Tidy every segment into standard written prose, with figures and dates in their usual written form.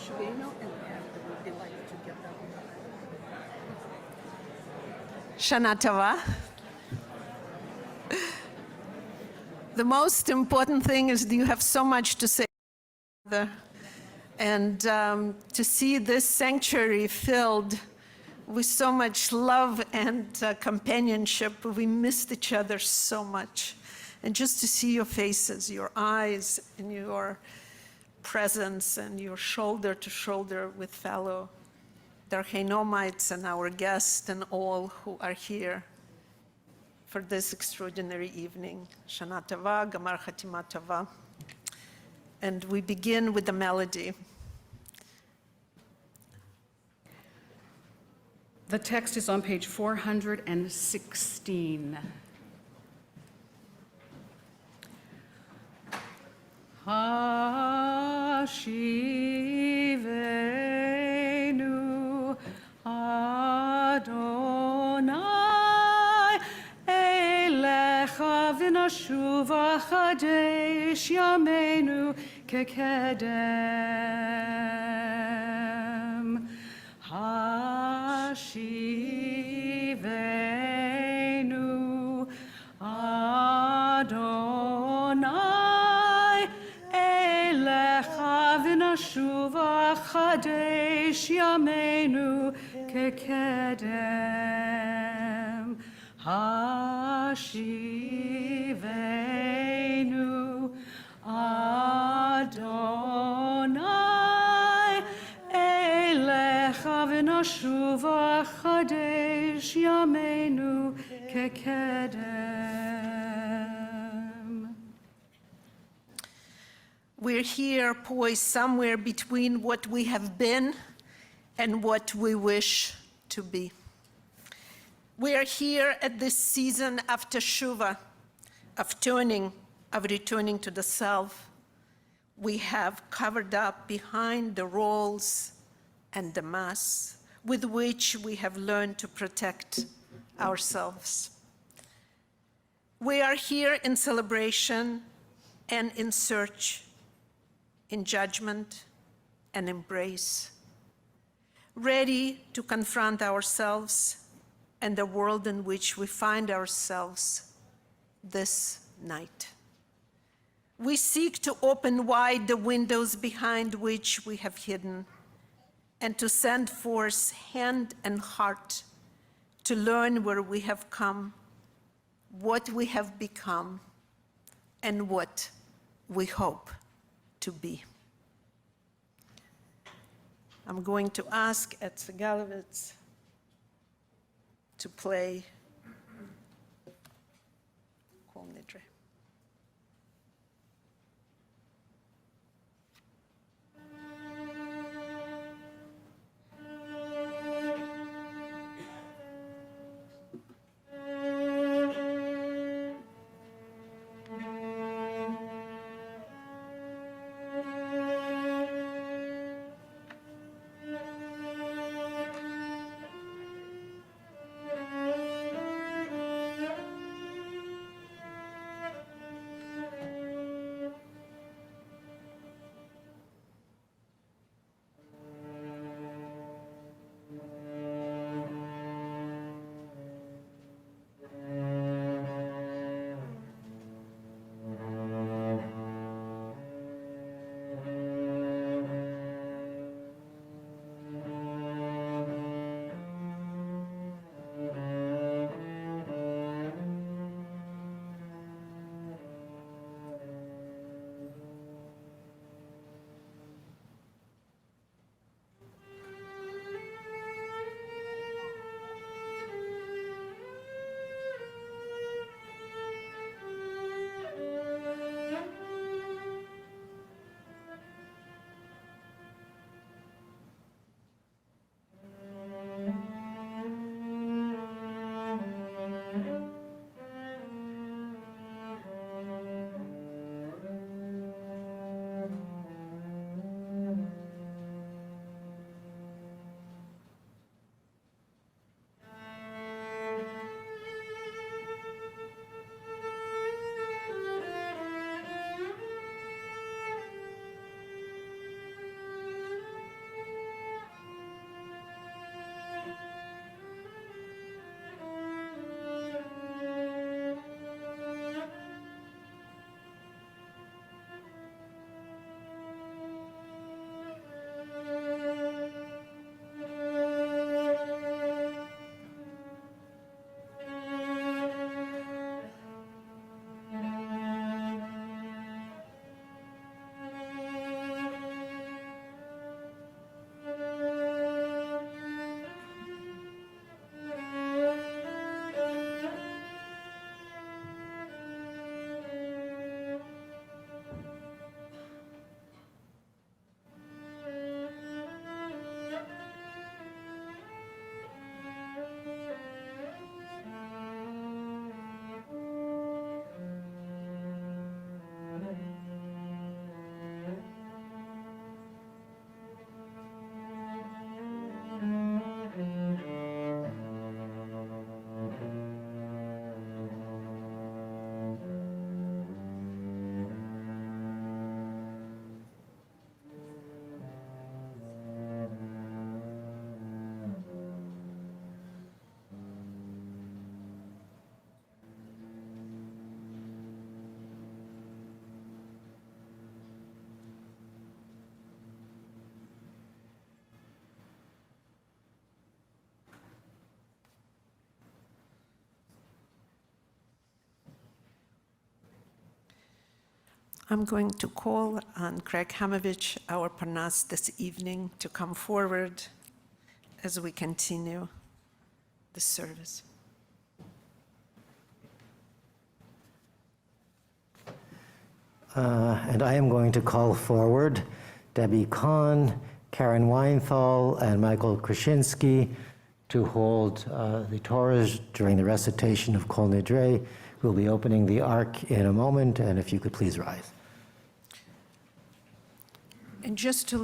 Shvenu, and after we'll be like together. Shana Tova. The most important thing is you have so much to say, and to see this sanctuary filled with so much love and companionship. We missed each other so much. And just to see your faces, your eyes, and your presence, and your shoulder to shoulder with fellow Darchenomites and our guests and all who are here for this extraordinary evening. Shana Tova, Gamar Chatima Tova. And we begin with the melody. The text is on page 416. Hashivenu Adonai Elecha v'nashuva chadesh yameinu kekedem. Hashivenu Adonai Elecha v'nashuva chadesh yameinu kekedem. Hashivenu Adonai Elecha v'nashuva chadesh yameinu kekedem. We're here poised somewhere between what we have been and what we wish to be. We are here at this season after Shuva, of returning to the self. We have covered up behind the roles and the mask with which we have learned to protect ourselves. We are here in celebration and in search, in judgment and embrace, ready to confront ourselves and the world in which we find ourselves this night. We seek to open wide the windows behind which we have hidden and to send forth hand and heart to learn where we have come, what we have become, and what we hope to be. I'm going to ask Etze Galovitz to play Nidre. I'm going to call on Craig Hamovich, our Parnas this evening, to come forward as we continue the service. And I am going to call forward Debbie Kahn, Karen Weinthal, and Michael Krasinski to hold the Torahs during the recitation of Kol Nidre. We'll be opening the Ark in a moment, and if you could please rise. And just to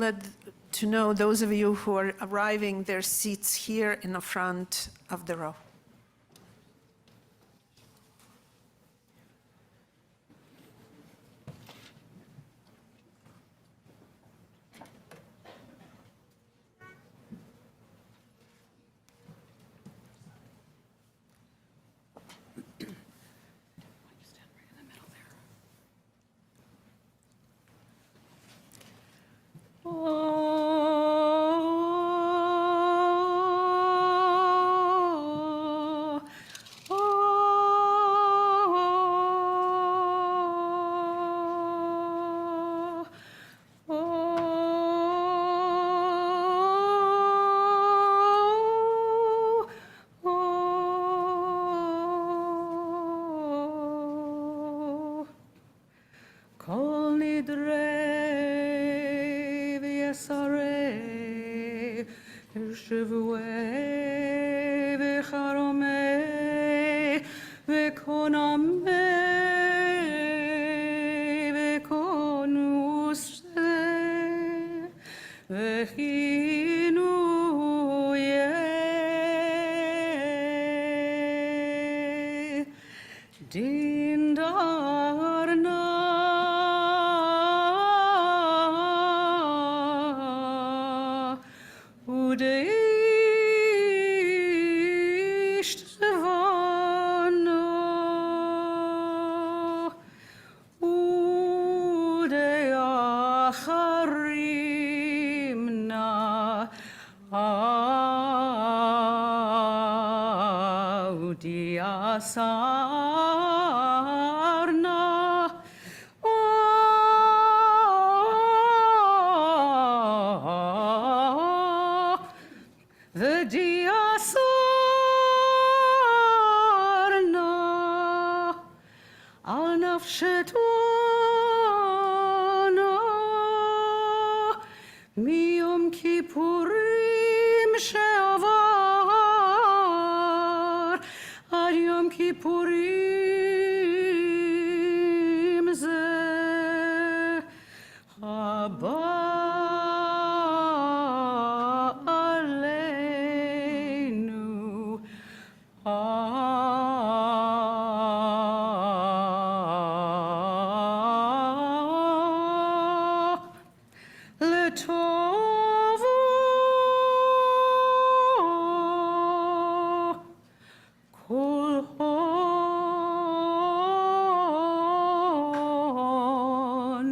know those of you who are arriving, their seats here in the front of the row. Kol nidre v'yasarei v'shavui v'charomei v'konamei v'konusei v'chinuyei din darna Sarna the diasarna al nafshetona miyom kippurim she'avar ad yom kippurim zeh haba aleinu letovu kol hon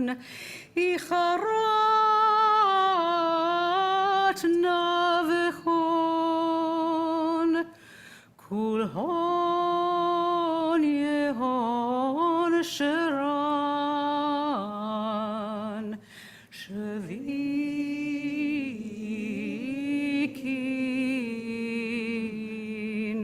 icharat navechon kol hon yehon sheran shavikin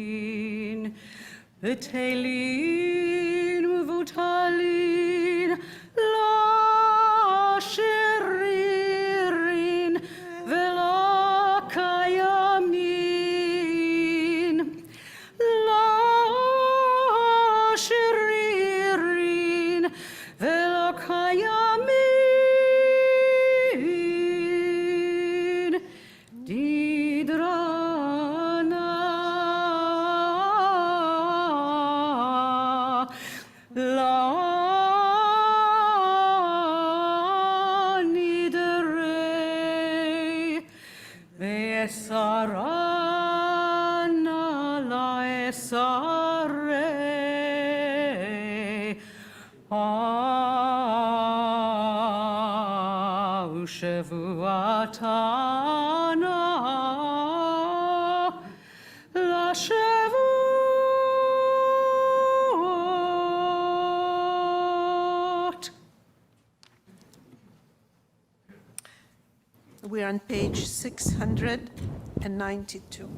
shavitin v'telin v'vutalin la shiririn v'la kayamin la shiririn v'la kayamin didrana la nidre ve'esarana la esare Shavuatana We're on page 692.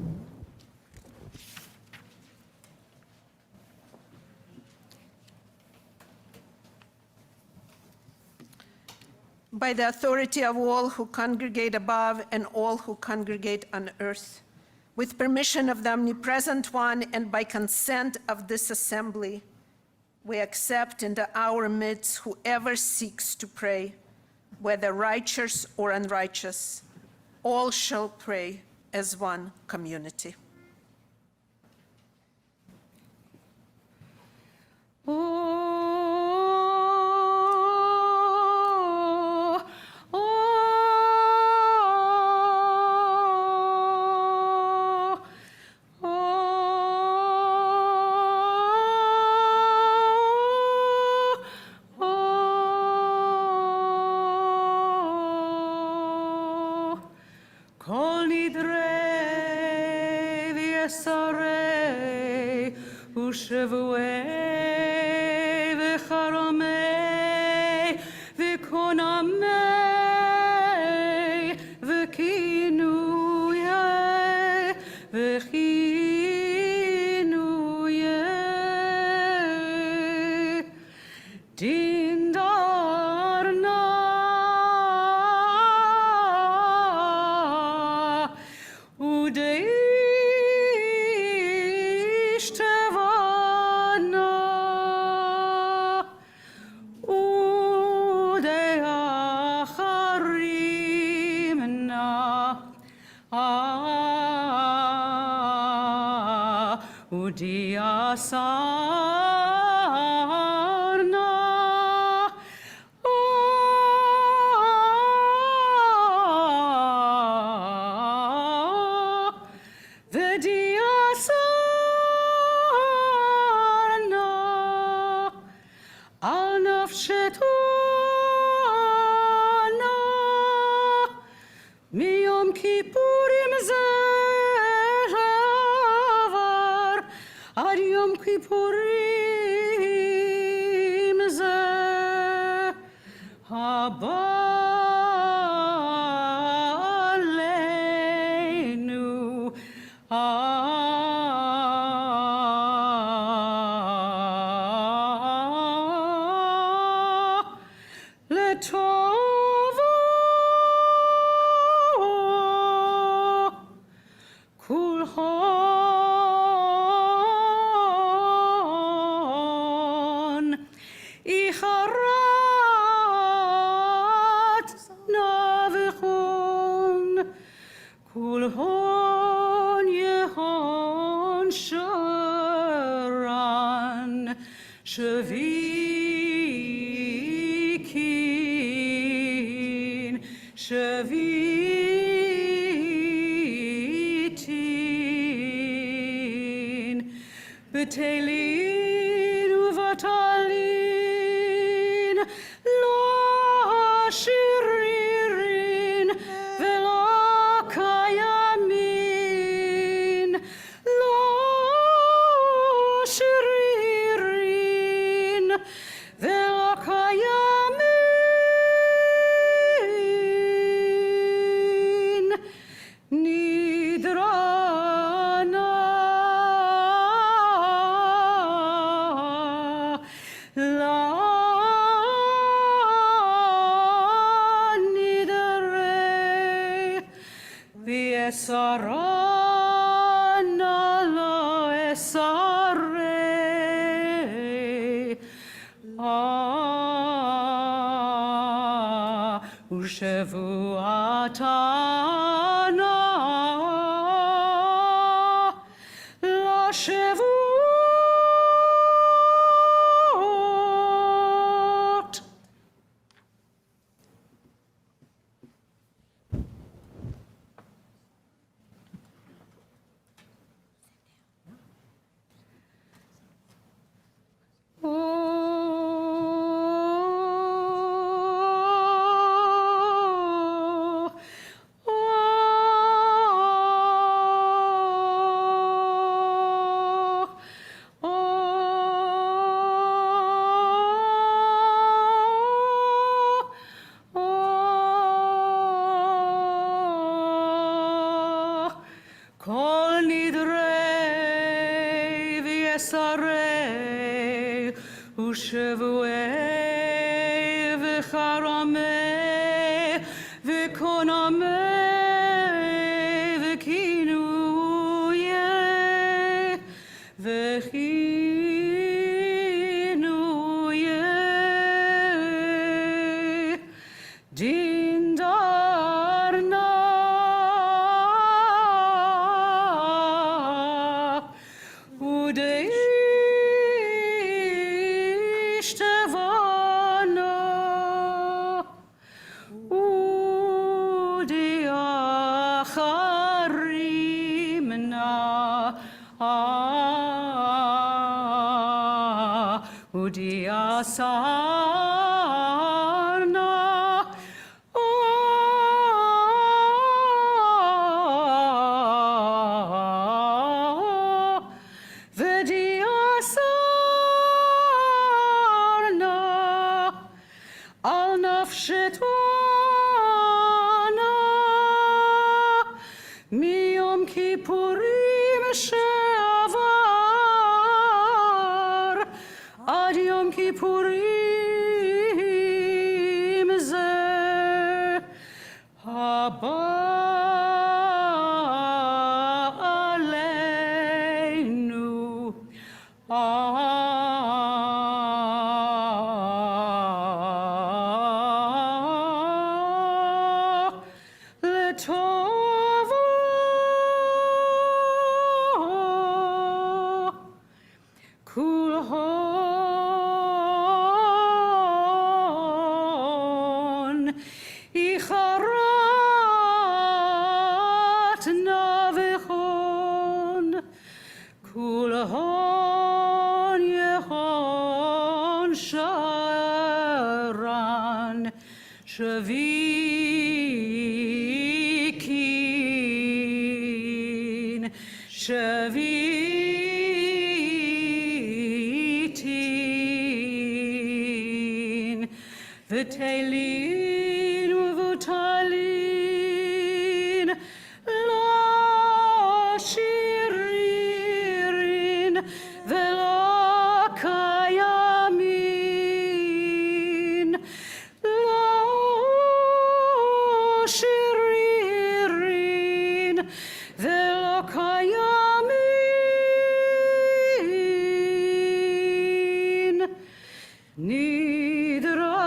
By the authority of all who congregate above and all who congregate on earth, with permission of the omnipresent one and by consent of this assembly, we accept into our midst whoever seeks to pray, whether righteous or unrighteous. All shall pray as one community. Kol nidre v'yasarei u'shavui v'charomei v'konamei v'kinuyei v'chinuyei din darna Udiasarna Vediasarna Al nafshetona Miyom Kippurim Zehavar Ad Yom Kippurim Haba Aleinu Letovo Kulhon Icharat Navichon Kulhon Yehon Sharan Shavikin Shavitin Betelin uvatalin Lo shiririn Velo kayamin Lo shiririn Velo kayamin Nidrana La Nidre V'esarana lo esarei Ushevuatana La Shevuot לשרי ושבועי וחרמי וקונמי וכינויי וכינויי דין דרנה ודאשתבנה ודיאחרימנה ודיאסרנה ודיאסרנה על נפשתנה מיום כיפורים שעבר עד יום כיפורים זה הבא עלינו לטובו כולהון איחרת נבכון כולהון יהון שרן שוויקין שוויתין ותלין ובוטלין לא שירירין ולא קיימין לא שירירין ולא קיימין נדרנה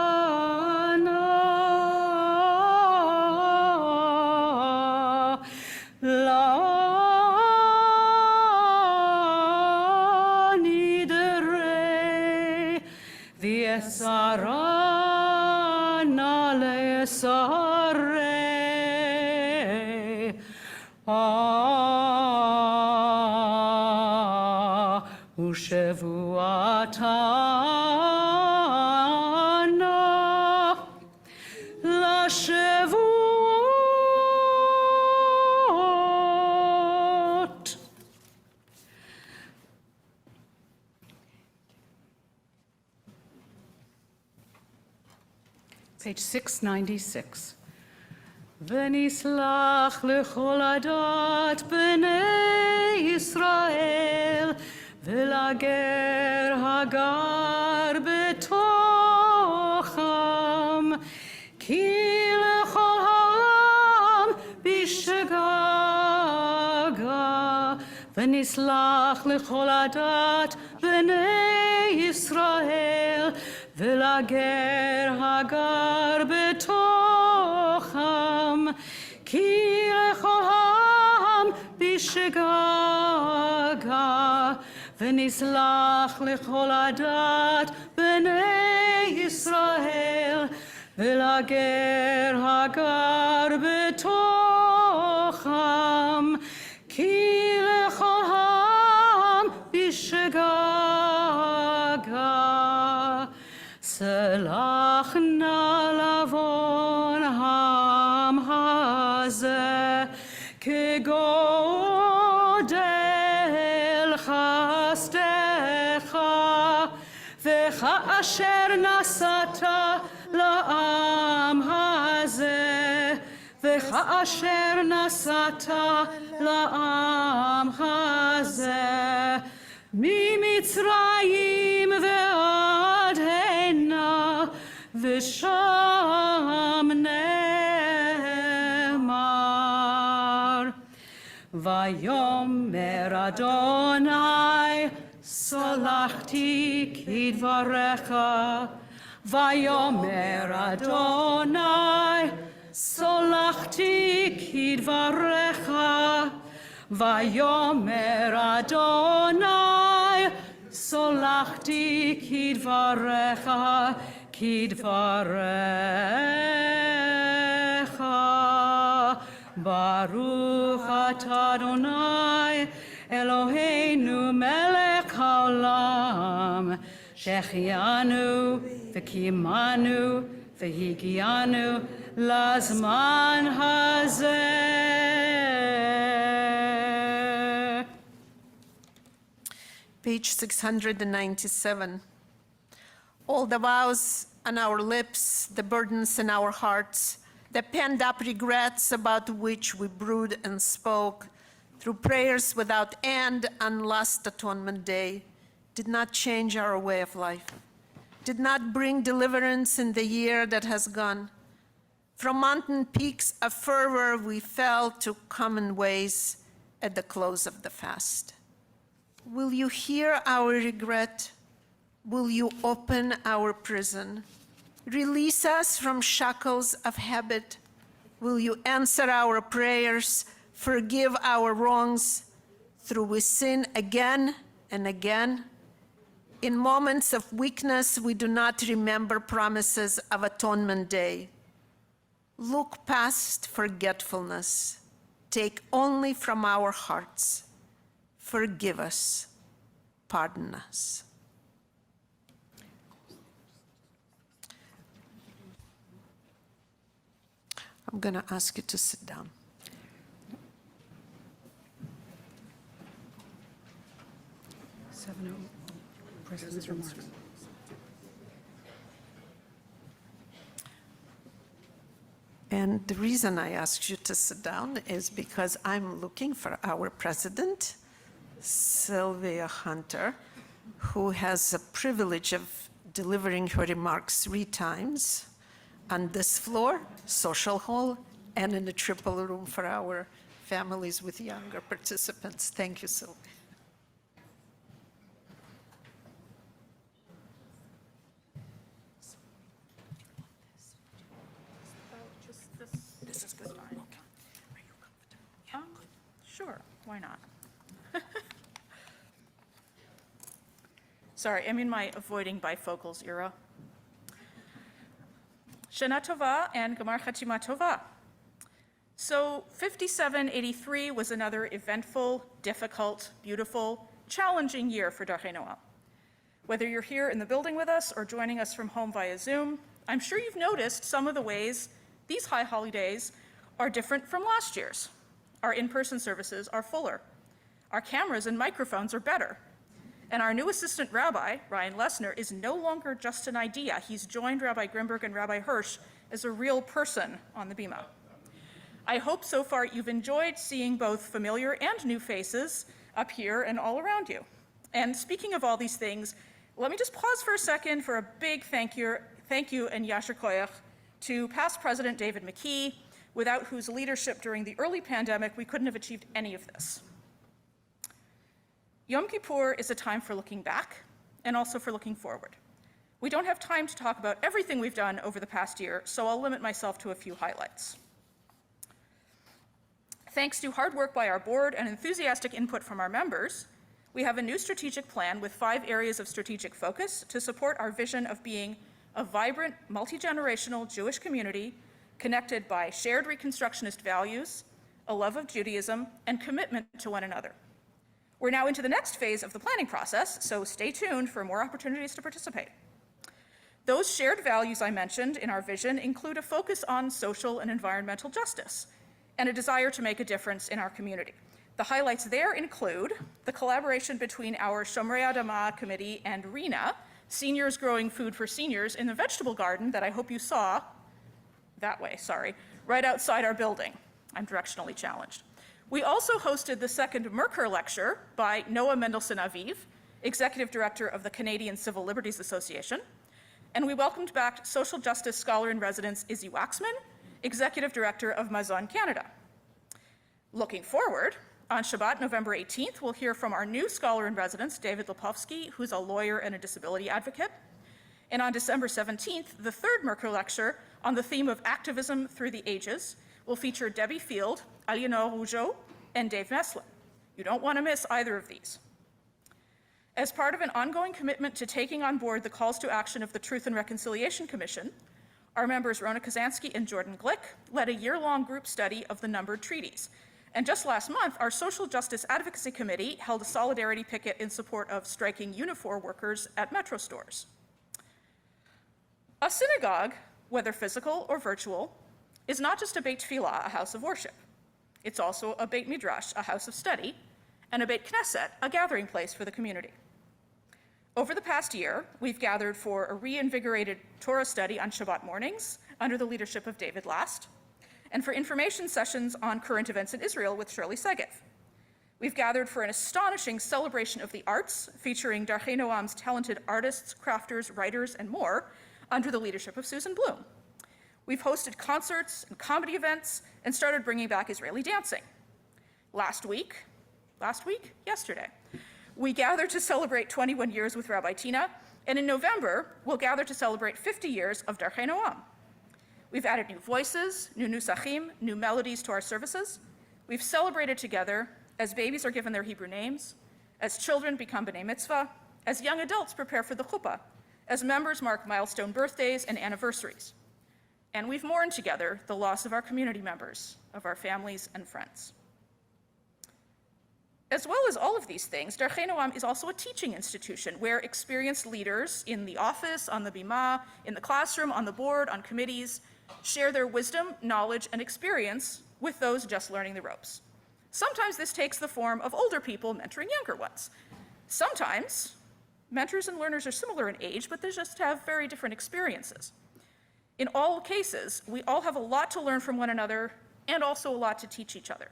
לנדרי ויסרנה לשרי ושבועתנה לשבועות Page 696. ונסלח לכל עדת בני ישראל ולגר הגר בתוכם כי לכל העם בשגגה ונסלח לכל עדת בני ישראל ולגר הגר בתוכם כי לכל העם בשגגה ונסלח לכל עדת בני ישראל ולגר הגר בתוכם כי לכל העם בשגגה סלח נא לבון העם הזה כגודל חסדך וכאשר נשאת לעם הזה וכאשר נשאת לעם הזה ממצרים ועד הנה ושם נאמר ויאמר אדוני סלחתי כדבריך ויאמר אדוני סלחתי כדבריך ויאמר אדוני סלחתי כדבריך כדבריך ברוך אתה אדוני אלוהינו מלך העולם שהחיינו וקיימנו והגיענו לזמן הזה. Page 697. All the vows on our lips, the burdens in our hearts, the pent-up regrets about which we brood and spoke through prayers without end on last Atonement Day, did not change our way of life, did not bring deliverance in the year that has gone. From mountain peaks of fervor we fell to common ways at the close of the fast. Will you hear our regret? Will you open our prison? Release us from shackles of habit. Will you answer our prayers? Forgive our wrongs through we sin again and again. In moments of weakness, we do not remember promises of Atonement Day. Look past forgetfulness. Take only from our hearts. Forgive us. Pardon us. I'm going to ask you to sit down. President's remarks. And the reason I asked you to sit down is because I'm looking for our president, Sylvia Hunter, who has the privilege of delivering her remarks 3 times on this floor, social hall, and in a triple room for our families with younger participants. Thank you, Sylvia. This is good. Fine. Okay. Are you comfortable? Sure. Why not? Sorry, I'm in my avoiding bifocals era. Shana Tova and Gamar Chatima Tova. So 5783 was another eventful, difficult, beautiful, challenging year for Darchei Noah. Whether you're here in the building with us or joining us from home via Zoom, I'm sure you've noticed some of the ways these high holidays are different from last year's. Our in-person services are fuller. Our cameras and microphones are better. And our new assistant rabbi, Ryan Lesner, is no longer just an idea. He's joined Rabbi Grimberg and Rabbi Hirsch as a real person on the Bima. I hope so far you've enjoyed seeing both familiar and new faces up here and all around you. And speaking of all these things, let me just pause for a second for a big thank you and Yasher Koyach to past President David McKee, without whose leadership during the early pandemic, we couldn't have achieved any of this. Yom Kippur is a time for looking back and also for looking forward. We don't have time to talk about everything we've done over the past year, so I'll limit myself to a few highlights. Thanks to hard work by our board and enthusiastic input from our members, we have a new strategic plan with 5 areas of strategic focus to support our vision of being a vibrant, multi-generational Jewish community connected by shared Reconstructionist values, a love of Judaism, and commitment to one another. We're now into the next phase of the planning process, so stay tuned for more opportunities to participate. Those shared values I mentioned in our vision include a focus on social and environmental justice and a desire to make a difference in our community. The highlights there include the collaboration between our Shomrei Adama committee and RENA, Seniors Growing Food for Seniors, in the vegetable garden that I hope you saw, that way, sorry, right outside our building. I'm directionally challenged. We also hosted the second Merkur lecture by Noah Mendelsohn Aviv, Executive Director of the Canadian Civil Liberties Association. And we welcomed back social justice scholar in residence Izzy Waxman, Executive Director of Mazon Canada. Looking forward, on Shabbat, November 18th, we'll hear from our new scholar in residence, David Lepofsky, who's a lawyer and a disability advocate. And on December 17th, the third Merkur lecture on the theme of activism through the ages will feature Debbie Field, Aliénor Rougeau, and Dave Meslin. You don't want to miss either of these. As part of an ongoing commitment to taking on board the calls to action of the Truth and Reconciliation Commission, our members Rona Kazansky and Jordan Glick led a year-long group study of the numbered treaties. And just last month, our Social Justice Advocacy Committee held a solidarity picket in support of striking Unifor workers at Metro stores. A synagogue, whether physical or virtual, is not just a Beit Tfilah, a house of worship. It's also a Beit Midrash, a house of study, and a Beit Knesset, a gathering place for the community. Over the past year, we've gathered for a reinvigorated Torah study on Shabbat mornings under the leadership of David Last, and for information sessions on current events in Israel with Shirley Segev. We've gathered for an astonishing celebration of the arts, featuring Darchei Noam's talented artists, crafters, writers, and more, under the leadership of Susan Bloom. We've hosted concerts and comedy events and started bringing back Israeli dancing. Yesterday, we gathered to celebrate 21 years with Rabbi Tina, and in November, we'll gather to celebrate 50 years of Darchei Noam. We've added new voices, new nusachim, new melodies to our services. We've celebrated together as babies are given their Hebrew names, as children become b'nai mitzvah, as young adults prepare for the chuppah, as members mark milestone birthdays and anniversaries. And we've mourned together the loss of our community members, of our families and friends. As well as all of these things, Darchei Noam is also a teaching institution where experienced leaders in the office, on the bima, in the classroom, on the board, on committees, share their wisdom, knowledge, and experience with those just learning the ropes. Sometimes this takes the form of older people mentoring younger ones. Sometimes mentors and learners are similar in age, but they just have very different experiences. In all cases, we all have a lot to learn from one another and also a lot to teach each other.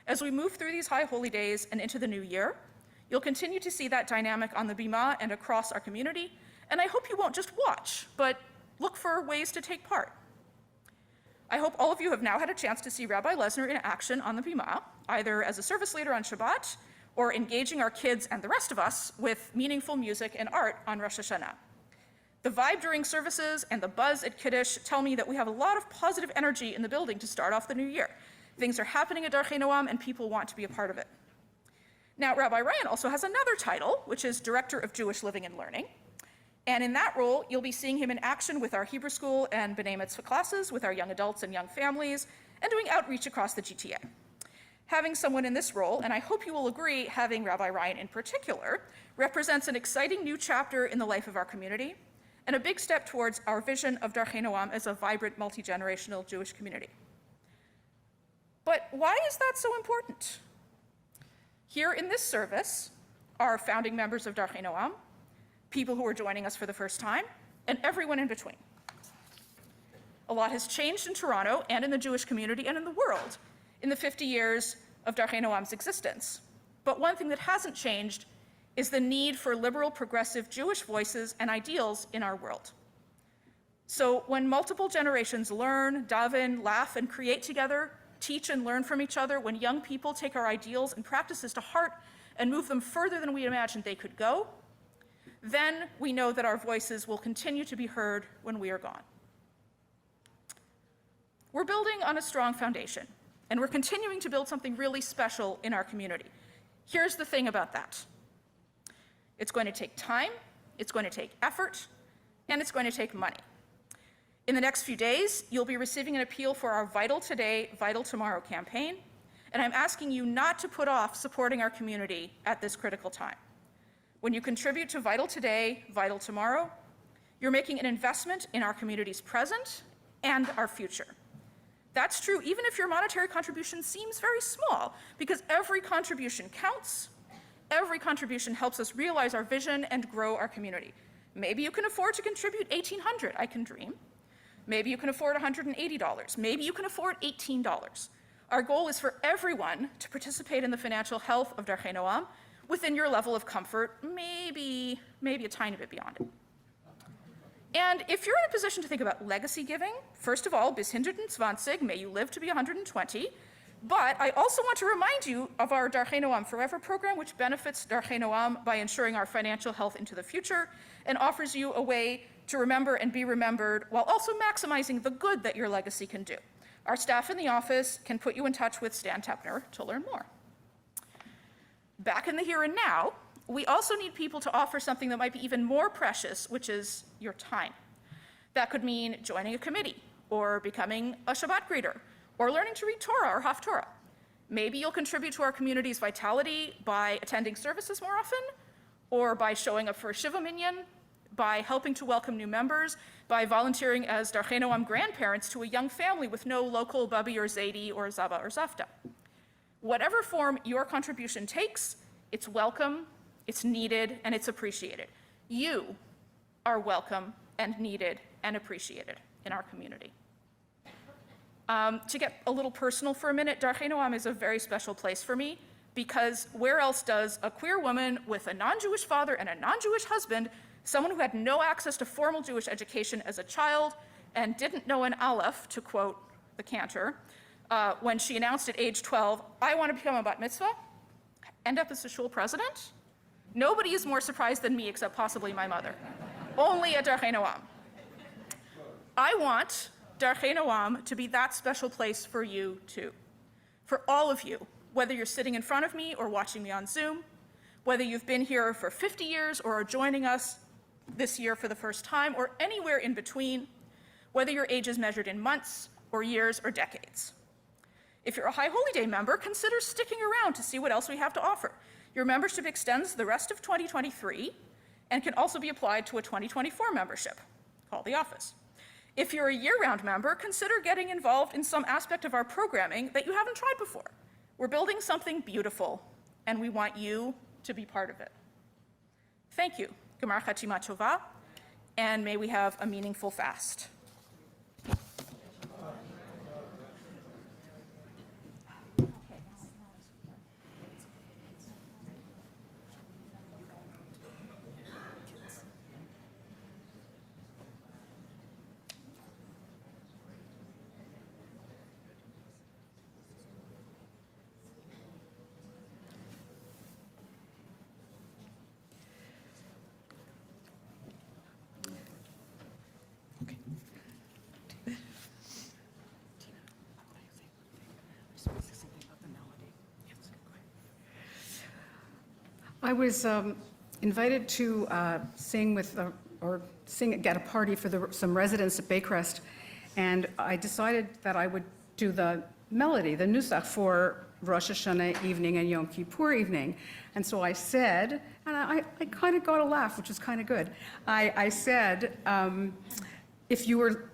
As we move through these high holy days and into the new year, you'll continue to see that dynamic on the bima and across our community, and I hope you won't just watch, but look for ways to take part. I hope all of you have now had a chance to see Rabbi Lesner in action on the bima, either as a service leader on Shabbat or engaging our kids and the rest of us with meaningful music and art on Rosh Hashanah. The vibe during services and the buzz at Kiddush tell me that we have a lot of positive energy in the building to start off the new year. Things are happening at Darchei Noam and people want to be a part of it. Now, Rabbi Ryan also has another title, which is Director of Jewish Living and Learning. And in that role, you'll be seeing him in action with our Hebrew school and B'nai Mitzvah classes, with our young adults and young families, and doing outreach across the GTA. Having someone in this role, and I hope you will agree, having Rabbi Ryan in particular, represents an exciting new chapter in the life of our community, and a big step towards our vision of Darchei Noam as a vibrant, multi-generational Jewish community. But why is that so important? Here in this service are founding members of Darchei Noam, people who are joining us for the first time, and everyone in between. A lot has changed in Toronto and in the Jewish community and in the world in the 50 years of Darchei Noam's existence. But one thing that hasn't changed is the need for liberal, progressive Jewish voices and ideals in our world. So when multiple generations learn, daven, laugh, and create together, teach and learn from each other, when young people take our ideals and practices to heart and move them further than we imagined they could go, then we know that our voices will continue to be heard when we are gone. We're building on a strong foundation, and we're continuing to build something really special in our community. Here's the thing about that. It's going to take time, it's going to take effort, and it's going to take money. In the next few days, you'll be receiving an appeal for our Vital Today, Vital Tomorrow campaign, and I'm asking you not to put off supporting our community at this critical time. When you contribute to Vital Today, Vital Tomorrow, you're making an investment in our community's present and our future. That's true even if your monetary contribution seems very small, because every contribution counts. Every contribution helps us realize our vision and grow our community. Maybe you can afford to contribute $1,800, I can dream. Maybe you can afford $180. Maybe you can afford $18. Our goal is for everyone to participate in the financial health of Darchei Noam, within your level of comfort, maybe a tiny bit beyond it. And if you're in a position to think about legacy giving, first of all, bis 120, may you live to be 120. But I also want to remind you of our Darchei Noam Forever program, which benefits Darchei Noam by ensuring our financial health into the future and offers you a way to remember and be remembered while also maximizing the good that your legacy can do. Our staff in the office can put you in touch with Stan Tepner to learn more. Back in the here and now, we also need people to offer something that might be even more precious, which is your time. That could mean joining a committee, or becoming a Shabbat greeter, or learning to read Torah or Haftorah. Maybe you'll contribute to our community's vitality by attending services more often, or by showing up for a Shiva Minyan, by helping to welcome new members, by volunteering as Darchei Noam grandparents to a young family with no local Babi or Zaidi or Zaba or Zafta. Whatever form your contribution takes, it's welcome, it's needed, and it's appreciated. You are welcome and needed and appreciated in our community. To get a little personal for a minute, Darchei Noam is a very special place for me because where else does a queer woman with a non-Jewish father and a non-Jewish husband, someone who had no access to formal Jewish education as a child and didn't know an aleph, to quote the cantor, when she announced at age 12, I want to become a bat mitzvah, end up as the shul president? Nobody is more surprised than me except possibly my mother. Only at Darchei Noam. I want Darchei Noam to be that special place for you too. For all of you, whether you're sitting in front of me or watching me on Zoom, whether you've been here for 50 years or are joining us this year for the first time, or anywhere in between, whether your age is measured in months or years or decades. If you're a High Holy Day member, consider sticking around to see what else we have to offer. Your membership extends the rest of 2023 and can also be applied to a 2024 membership. Call the office. If you're a year-round member, consider getting involved in some aspect of our programming that you haven't tried before. We're building something beautiful, and we want you to be part of it. Thank you. Gemar Chatima Tova, and may we have a meaningful fast. I was invited to sing with, or sing at a party for some residents at Baycrest, and I decided that I would do the melody, the nusach, for Rosh Hashanah evening and Yom Kippur evening. And so I said, and I kind of got a laugh, which was kind of good. I said, if you were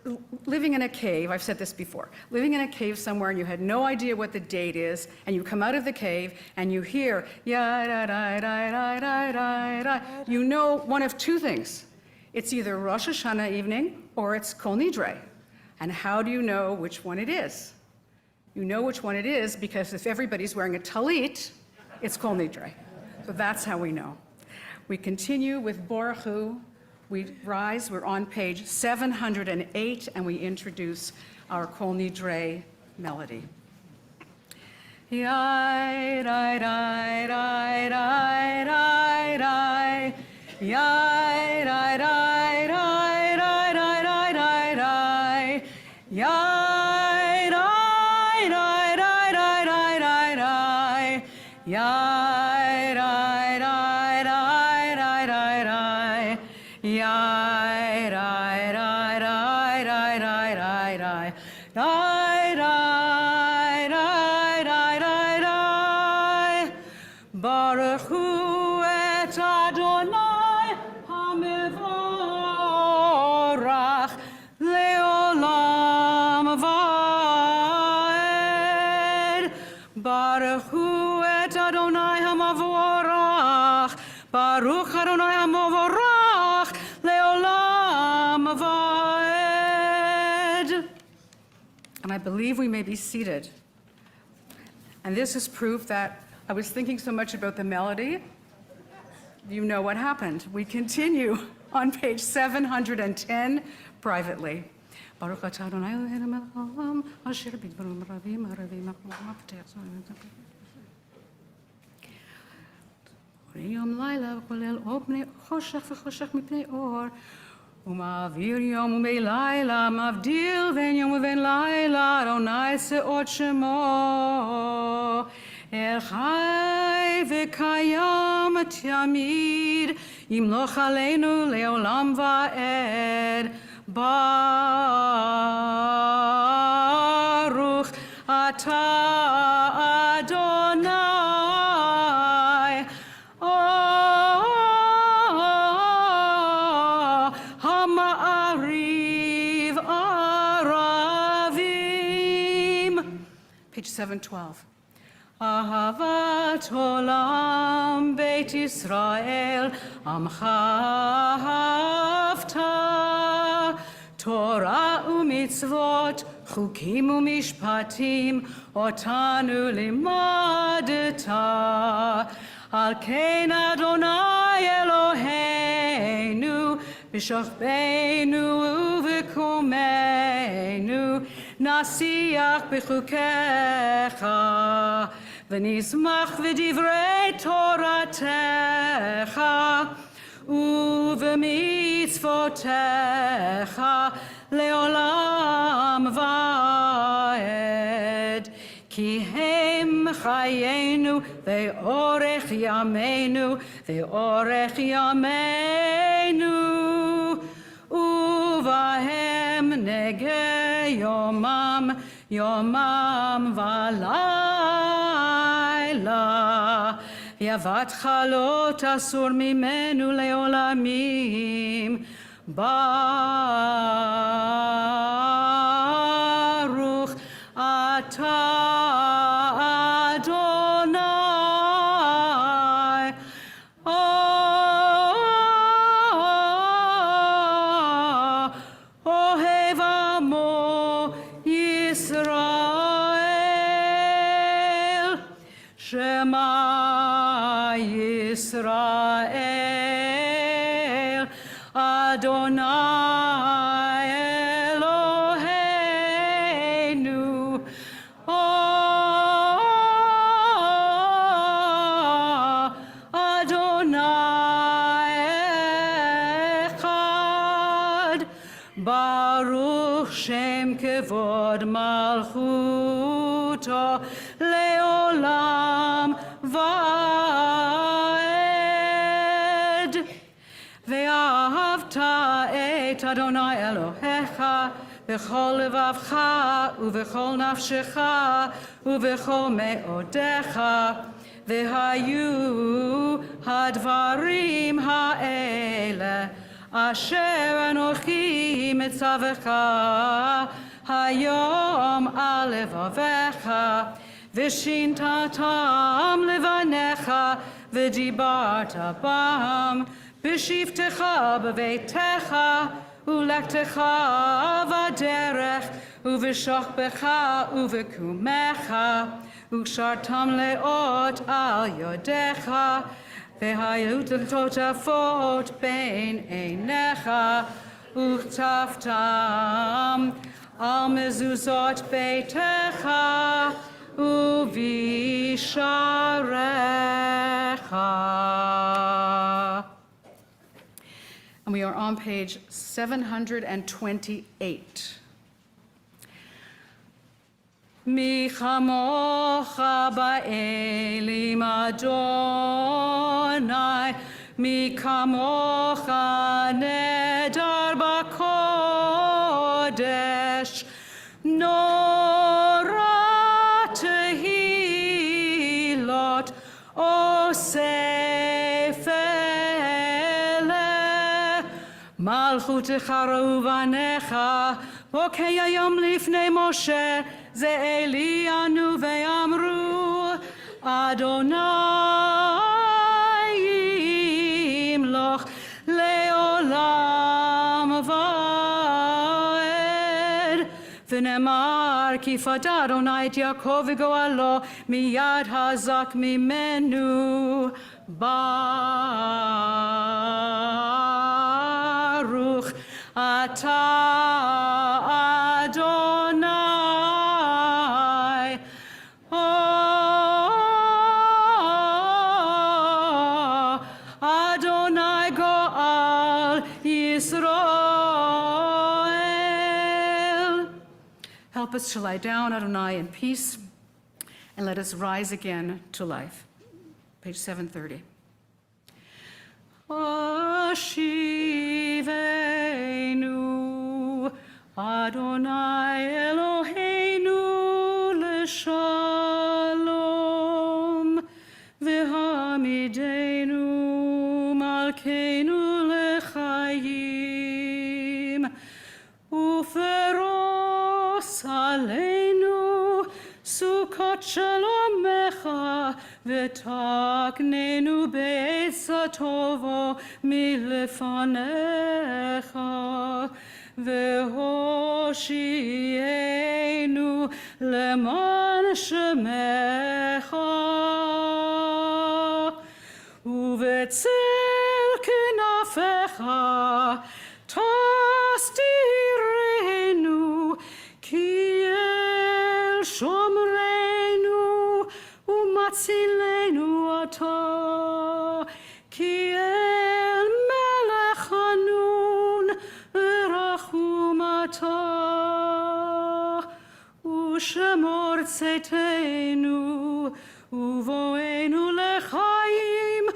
living in a cave, I've said this before, living in a cave somewhere and you had no idea what the date is, and you come out of the cave and you hear, you know one of two things. It's either Rosh Hashanah evening or it's Kol Nidre. And how do you know which one it is? You know which one it is because if everybody's wearing a talit, it's Kol Nidre. So that's how we know. We continue with Baruch Hu. We rise, we're on page 708, and we introduce our Kol Nidre melody. Yai, rai, rai, rai, rai, rai, rai. Yai, rai, rai, rai, rai, rai, rai, rai, rai. Yai, rai, rai, rai, rai, rai, rai, rai. Yai, rai, rai, rai, rai, rai, rai. Yai, rai, rai, rai, rai, rai, rai, rai. Rai, rai, rai, rai, rai, rai. Baruch hu et Adonai hamevorach leolam vaed. Baruch hu et Adonai hamavorach. Baruch Adonai hamavorach leolam vaed. And I believe we may be seated. And this is proof that I was thinking so much about the melody you know what happened. We continue on page 710 privately. Baruch atah Adonai Eloheinu melech haolam, asher bidvarim ravim haravim ha'mafteach. יום לילה וכולל אור פני חושך וחושך מפני אור ומעביר יום ולילה מבדיל בין יום ובין לילה אדוני שאות שמו אל חי וקיים תמיד ימלוך עלינו לעולם ועד ברוך אתה אדוני Page 712. Ahavat olam Beit Yisrael Amcha Havta Torah umitzvot Chukim umishpatim Otanu limadeta Al kein Adonai Eloheinu B'shachbeinu u'v'kumeinu נשיח בחוקיך ונשמח בדברי תורתך ובמצוותיך לעולם ועד כי הם חיינו ואורך ימינו ואורך ימינו ובהם נגע יומם יומם ולילה יבטך לא תסור ממנו לעולמים ברוך אתה ישראל, אדוני אלוהינו, אדוני אחד, ברוך שם כבוד מלכותו לעולם ועד. ואהבת את אדוני אלוהיך בכל לבבך ובכל נפשך ובכל מאודיך, והיו הדברים האלה אשר אנוכי מצווך היום על לבביך, ושינתתם לבניך ודיברת בם בשבתך בביתך ולכתך בדרך ובשוכבך ובקומך, וקשרתם לאות על ידיך, והיו תותפות בין עיניך, וכתבתם על מזוזות ביתך ובשעריך. And we are on page 728. מי כמוך באלים אדוני, מי כמוך נדר בקודש, נורא תהילות אוסף אלה, מלכותך ראו בניך, בוקר היום לפני משה, זה אלי אנו ואמרו, אדוני ימלוך לעולם ועד. ונאמר, כי פדה אדוני את יעקב וגואלו מיד הזק ממנו. Yisrael. Help us to lie down, Adonai, in peace, and let us rise again to life. Page 730. Ashivenu, Adonai Eloheinu l'shalom, v'hamidenu malkeinu l'chayim, uferos aleinu sukkot shalomecha, v'taknenu be'etza tovo milefanecha, v'hoshienu leman shemecha, uve'tzel kenafecha tastirenu, ki el shomrenu umatzilenu ata, ki el melech hanun v'rachum ata, ushemor tzeitenu uvoenu lechayim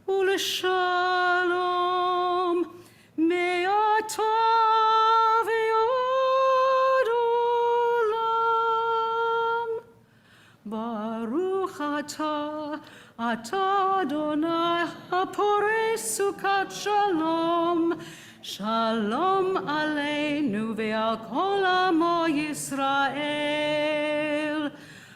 uleshalom, me'ata v'yod olam. Baruch atah Adonai haporei sukat shalom, shalom aleinu ve'al kol amo Yisrael.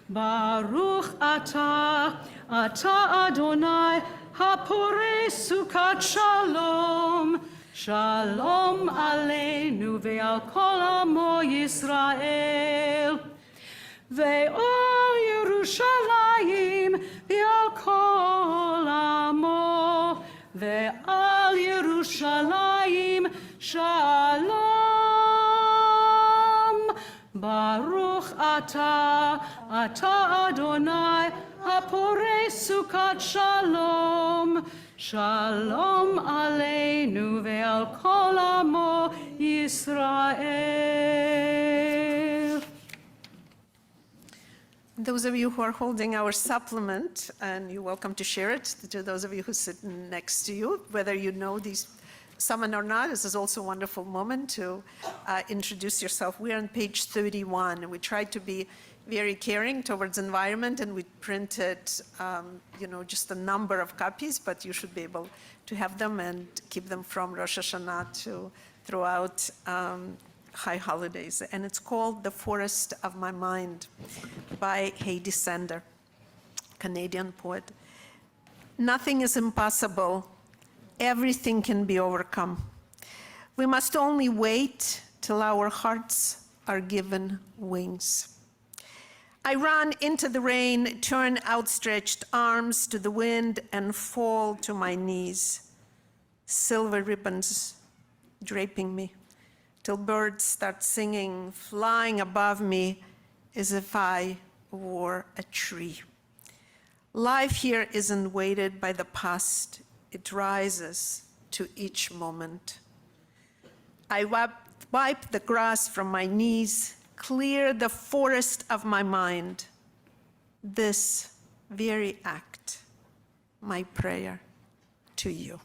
Baruch atah Adonai haporei sukat shalom, shalom aleinu ve'al kol amo Yisrael. Ve'al Yerushalayim ve'al kol amo, ve'al Yerushalayim shalom. Baruch atah Adonai haporei sukat shalom, shalom aleinu ve'al kol amo Yisrael. Those of you who are holding our supplement, and you're welcome to share it to those of you who sit next to you, whether you know these someone or not, this is also a wonderful moment to introduce yourself. We're on page 31, and we tried to be very caring towards environment, and we printed, just a number of copies, but you should be able to have them and keep them from Rosh Hashanah to throughout high holidays. And it's called The Forest of My Mind by Heidi Sander, Canadian poet. Nothing is impossible. Everything can be overcome. We must only wait till our hearts are given wings. I run into the rain, turn outstretched arms to the wind, and fall to my knees. Silver ribbons draping me, till birds start singing, flying above me as if I were a tree. Life here isn't weighted by the past. It rises to each moment. I wipe the grass from my knees, clear the forest of my mind. This very act, my prayer to you.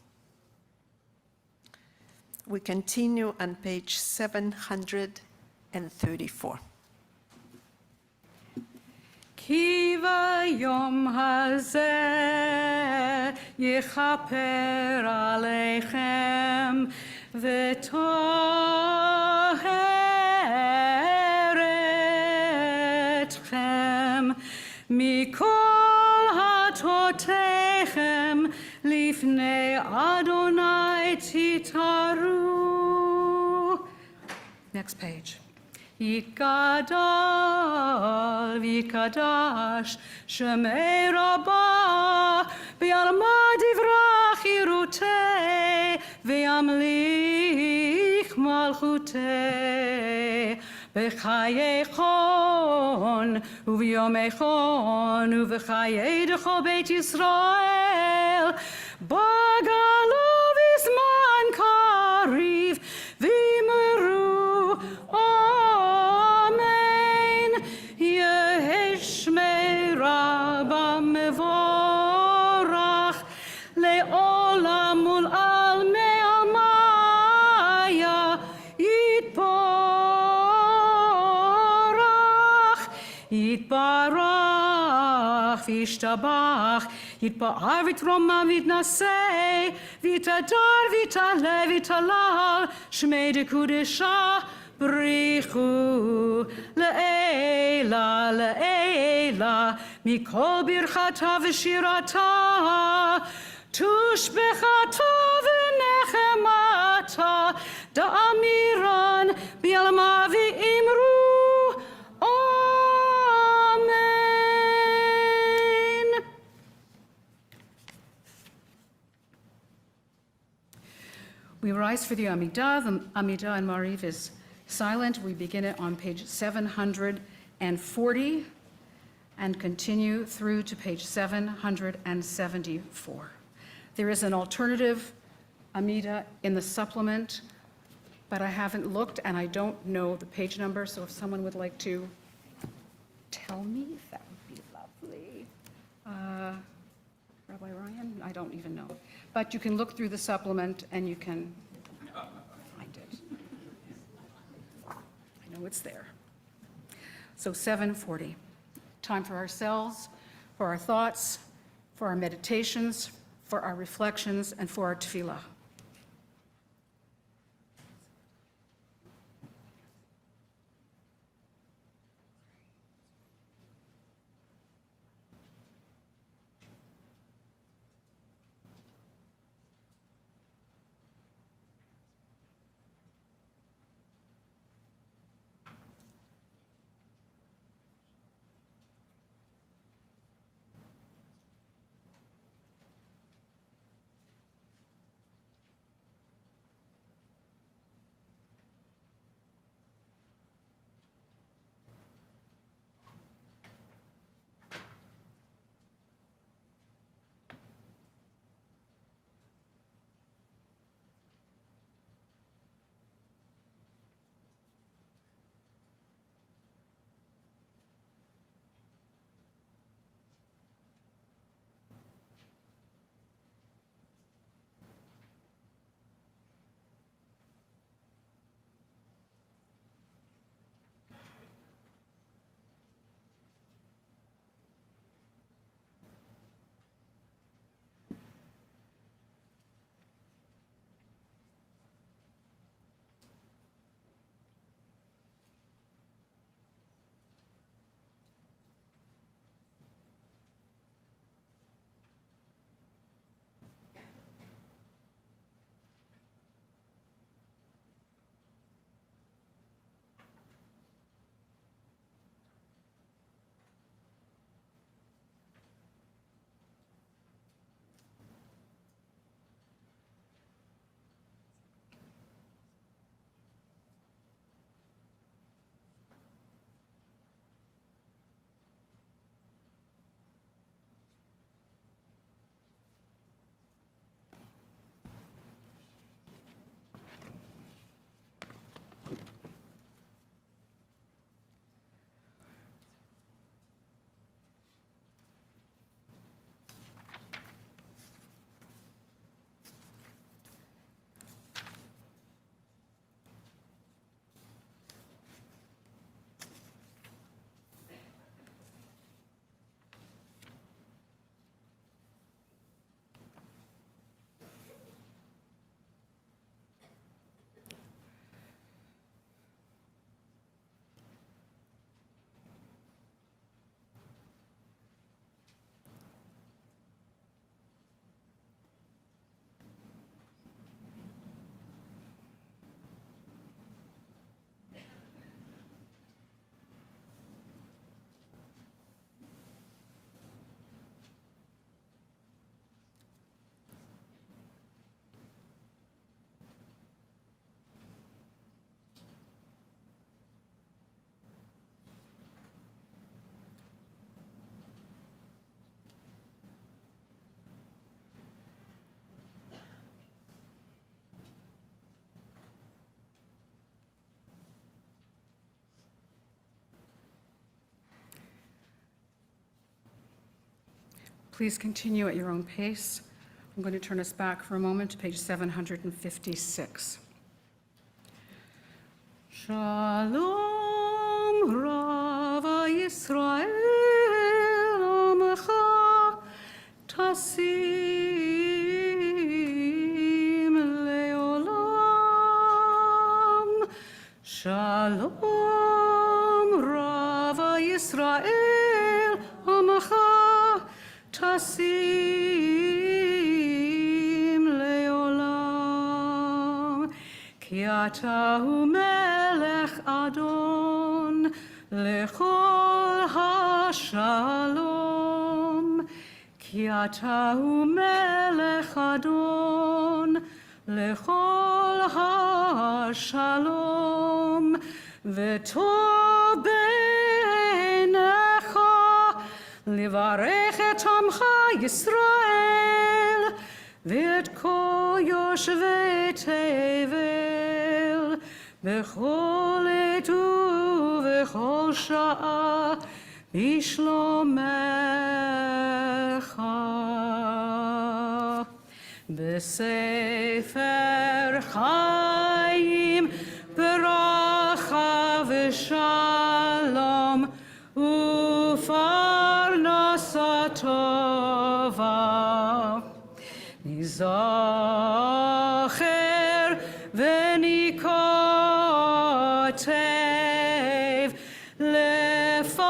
We continue on page 734. כי ביום הזה יכפר עליכם וטהר אתכם מכל חטאותיכם לפני אדוני תתארו. Next page. יתגדל ויתקדש שמי רבה בעלמא דברה חירותי וימליך מלכותי בחיי חון וביומי חון ובחיי דכל בית ישראל בגלו בזמן קריב וישתבח, יתפאר ויתרומם ויתנשא, ויתהדר ויתעלה ויתהלל, שמי דקודשה בריחו לעילה לעילה, מכל ברכתה ושירתה, תושבחתה ונחמתה, דאמירן בעלמא ואמרו Amen. We rise for the Amidah. The Amidah in Mariv is silent. We begin it on page 740 and continue through to page 774. There is an alternative Amidah in the supplement, but I haven't looked and I don't know the page number, so if someone would like to tell me, that would be lovely. Rabbi Ryan? I don't even know. But you can look through the supplement and you can find it. I know it's there. So 740. Time for ourselves, for our thoughts, for our meditations, for our reflections, and for our tefillah. Please continue at your own pace. I'm going to turn us back for a moment to page 756. Shalom Rava Yisrael Amecha tasim leolam. Shalom Rava Yisrael Amacha tasim leolam. Ki atahu melech Adon lechol hashalom. Ki atahu melech Adon lechol hashalom. V'tov beinecha livarech et amcha Yisrael v'et kol yoshvei tevel b'chol et ובכל שעה בשלומך. בספר חיים ברכה ושלום ופרנסה טובה. נזכר ונכותב לפניך.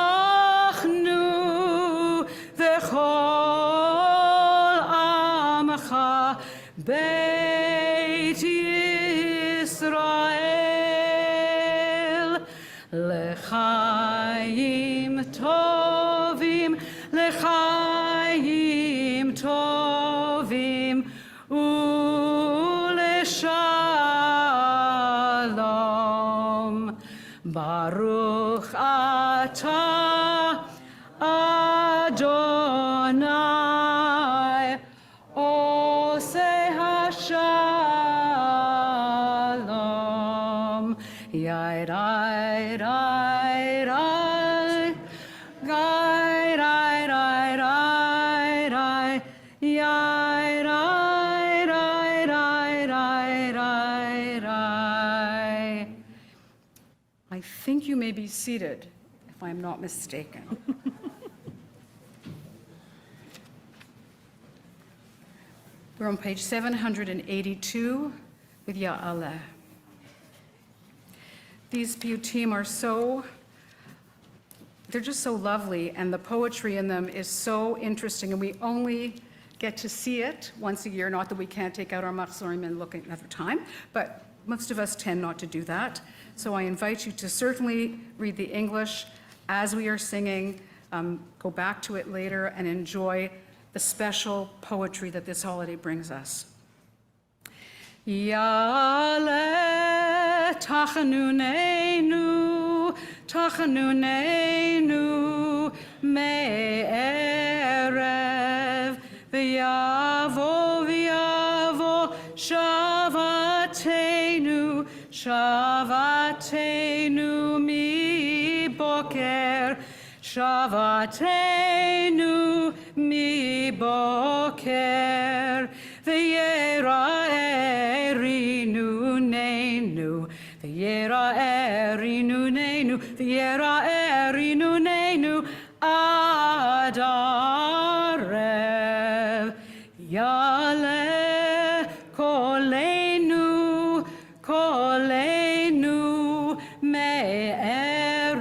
אנחנו וכל עמך בית ישראל לחיים טובים, לחיים טובים ולשלום. ברוך אתה אדוני עושה השלום. יאי רי רי רי רי רי רי רי רי יאי רי רי רי רי רי רי. I think you may be seated, if I'm not mistaken. We're on page 782 with Ya'aleh. These piyutim are they're just so lovely, and the poetry in them is so interesting, and we only get to see it once a year. Not that we can't take out our machzorim and look at another time, but most of us tend not to do that. So I invite you to certainly read the English as we are singing, go back to it later, and enjoy the special poetry that this holiday brings us. Ya'aleh tachanunenu, tachanunenu me'erev, v'yavo v'yavo shavatenu, shavatenu mi boker, shavatenu mi boker, v'yera'erinu neinu, v'yera'erinu neinu, v'yera'erinu neinu ad arev. Ya'aleh kolenu, kolenu me'erev,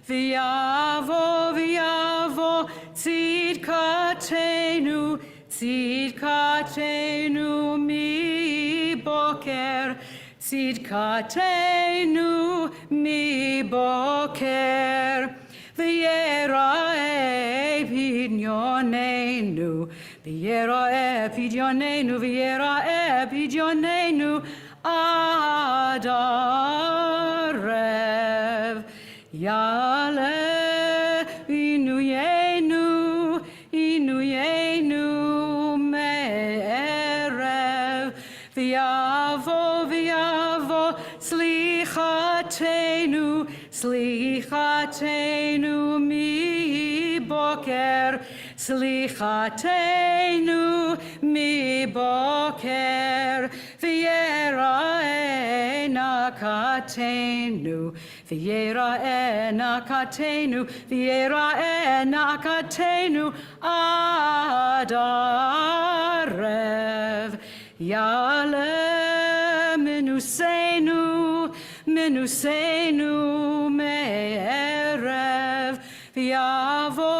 v'yavo v'yavo tzidkatenu, tzidkatenu mi boker, tzidkatenu mi boker, v'yera'e pidyonenu, v'yera'e pidyonenu, v'yera'e pidyonenu ad arev. Ya'aleh inuyenu, inuyenu me'erev, v'yavo v'yavo slichatenu, slichatenu mi boker, slichatenu mi boker, v'yera'e nakatenu, v'yera'eh nakatenu, v'yera'eh nakatenu ad arev. Ya'aleh minusenu, minusenu me'erev, v'yavo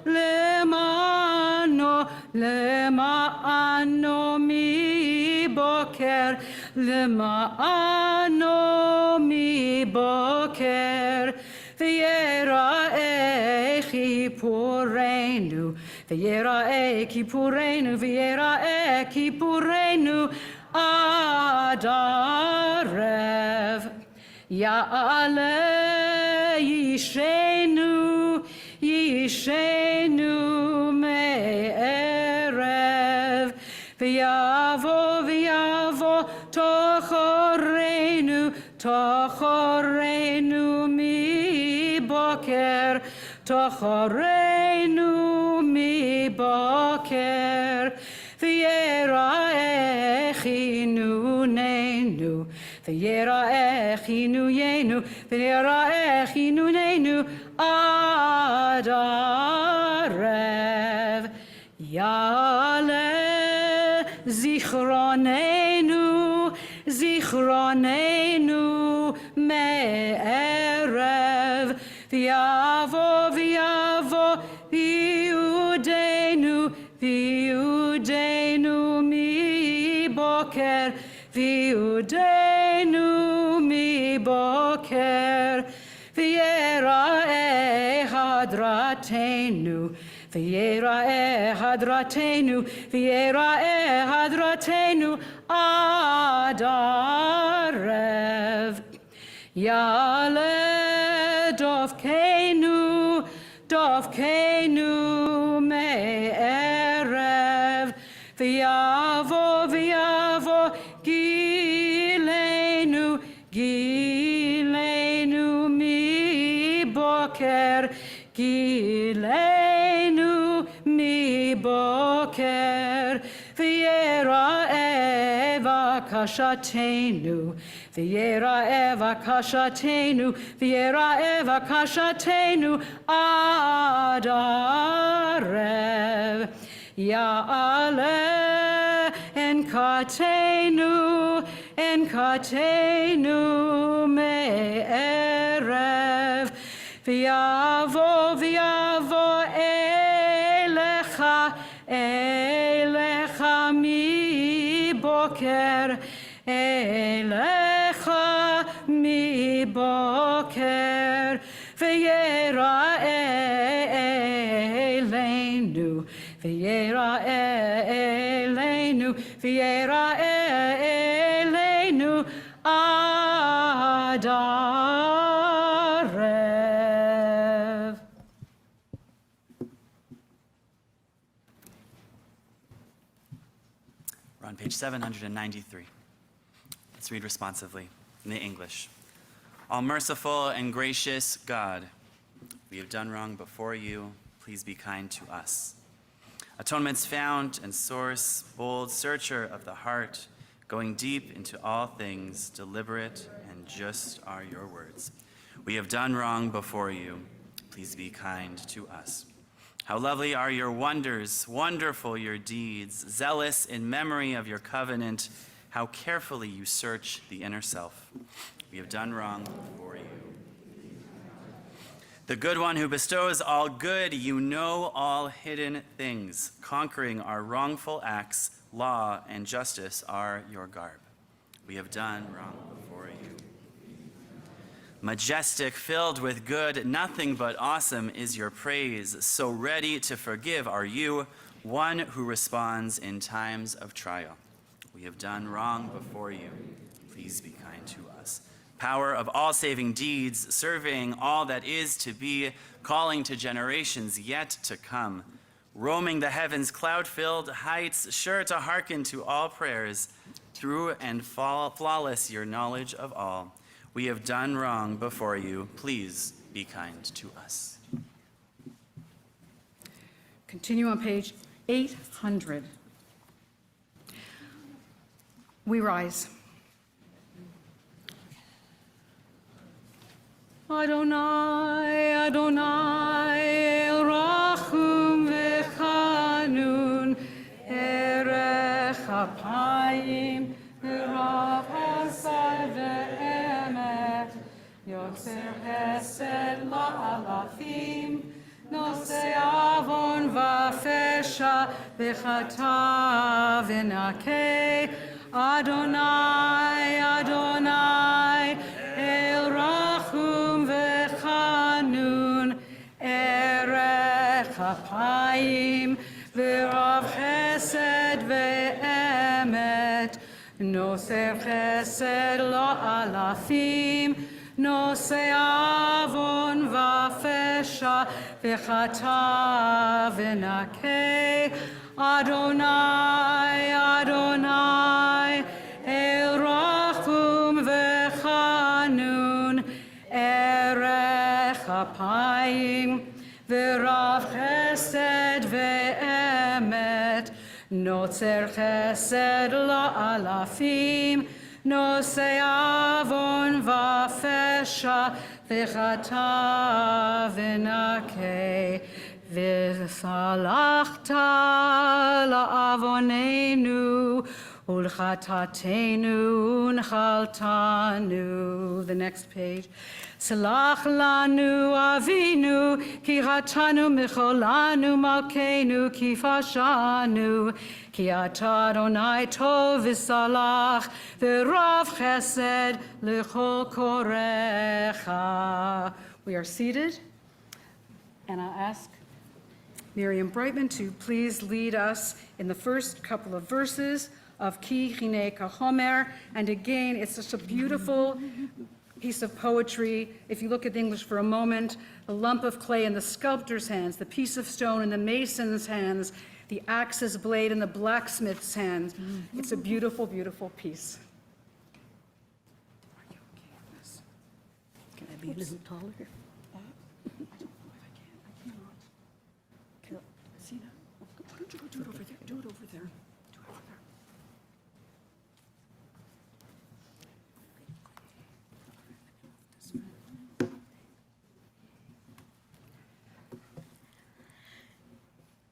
lema'ano, lema'ano mi boker, lema'ano mi boker, v'yera'eh kipurenu, v'yera'eh kipurenu, v'yera'eh kipurenu ad arev. Ya'aleh yishenu, yishenu me'erev, v'yavo tochorenu, tochorenu mi boker, tochorenu mi boker, v'yera'eh chinunenu, v'yera'eh chinuyenu, v'yera'eh chinunenu ad arev. Ya'aleh zichronenu, zichronenu me'erev, v'yavo v'yudenu, v'yudenu mi boker, v'yudenu mi boker, v'yera'eh hadratenu, v'yera'eh hadratenu, v'yera'eh hadratenu ad arev. Ya'aleh dovkenu, dovkenu me'erev, v'yavo gilenu, gilenu mi boker, gilenu mi boker, v'yera'eh vakashatenu, v'yera'eh vakashatenu, v'yera'eh vakashatenu ad arev. Ya'aleh enkatenu, enkatenu me'erev, v'yavo elecha, elecha mi boker, elecha mi boker, v'yera'eh eleinu, v'yera'eh eleinu, v'yera'eh eleinu ad arev. We're on page 793. Let's read responsively in the English. All merciful and gracious God, we have done wrong before you. Please be kind to us. Atonement's fount and source, bold searcher of the heart, going deep into all things, deliberate and just are your words. We have done wrong before you. Please be kind to us. How lovely are your wonders, wonderful your deeds, zealous in memory of your covenant. How carefully you search the inner self. We have done wrong before you. The good one who bestows all good, you know all hidden things. Conquering our wrongful acts, law and justice are your garb. We have done wrong before you. Majestic, filled with good, nothing but awesome is your praise. So ready to forgive are you, one who responds in times of trial. We have done wrong before you. Please be kind to us. Power of all saving deeds, surveying all that is to be, calling to generations yet to come. Roaming the heavens, cloud-filled heights, sure to hearken to all prayers. True and flawless your knowledge of all. We have done wrong before you. Please be kind to us. Continue on page 800. We rise. Adonai, Adonai, El Rachum V'Chanun, Erech Apayim, V'Rav Hesed V'Emet, Yotzer Hesed La'alafim, Nosei Avon V'Fesha, V'Chata V'Nakei, Adonai, Adonai, El Rachum V'Chanun, Erech Apayim, V'Rav Chesed V'Emet, Noser Chesed La'alafim, Nosei Avon V'Fesha, V'Chata V'Nakei, Adonai, Adonai, El Rachum V'Chanun, Erech Apayim, V'Rav Chesed V'Emet, Notzer Chesed La'alafim, Nosei Avon V'Fesha, V'Chata V'Nakei, V'Salachta La'avonenu, Ulchatatenu Unchaltanu. The next page. Salach lanu avinu, ki hatanu micholanu malkeinu, ki fashanu, ki ata Adonai tov v'salach, v'rav chesed l'chol korecha. We are seated, and I'll ask Miriam Brightman to please lead us in the first couple of verses of Ki Chine Kachomer. And again, it's such a beautiful piece of poetry. If you look at the English for a moment, the lump of clay in the sculptor's hands, the piece of stone in the mason's hands, the axe's blade in the blacksmith's hands. It's a beautiful, beautiful piece. Are you okay with this? Can I be a little taller? I don't know if I can. I cannot. See that? Why don't you go do it over there? Do it over there. Do it over there.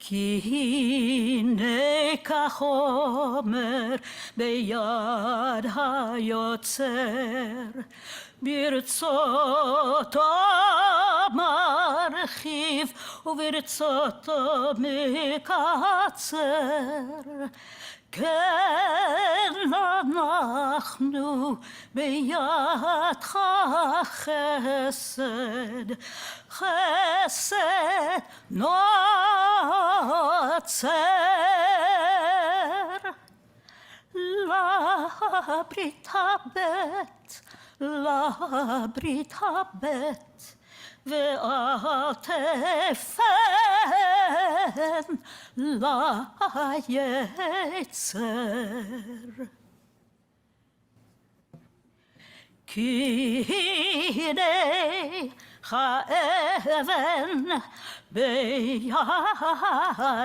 כי הנה כחומר ביד היוצר, ברצותו מרחיב וברצותו מקצר. כן אנחנו בידך חסד, חסד נוצר. לברית הבט, לברית הבט, ואל תפן ליצר. כי הנה האבן ביד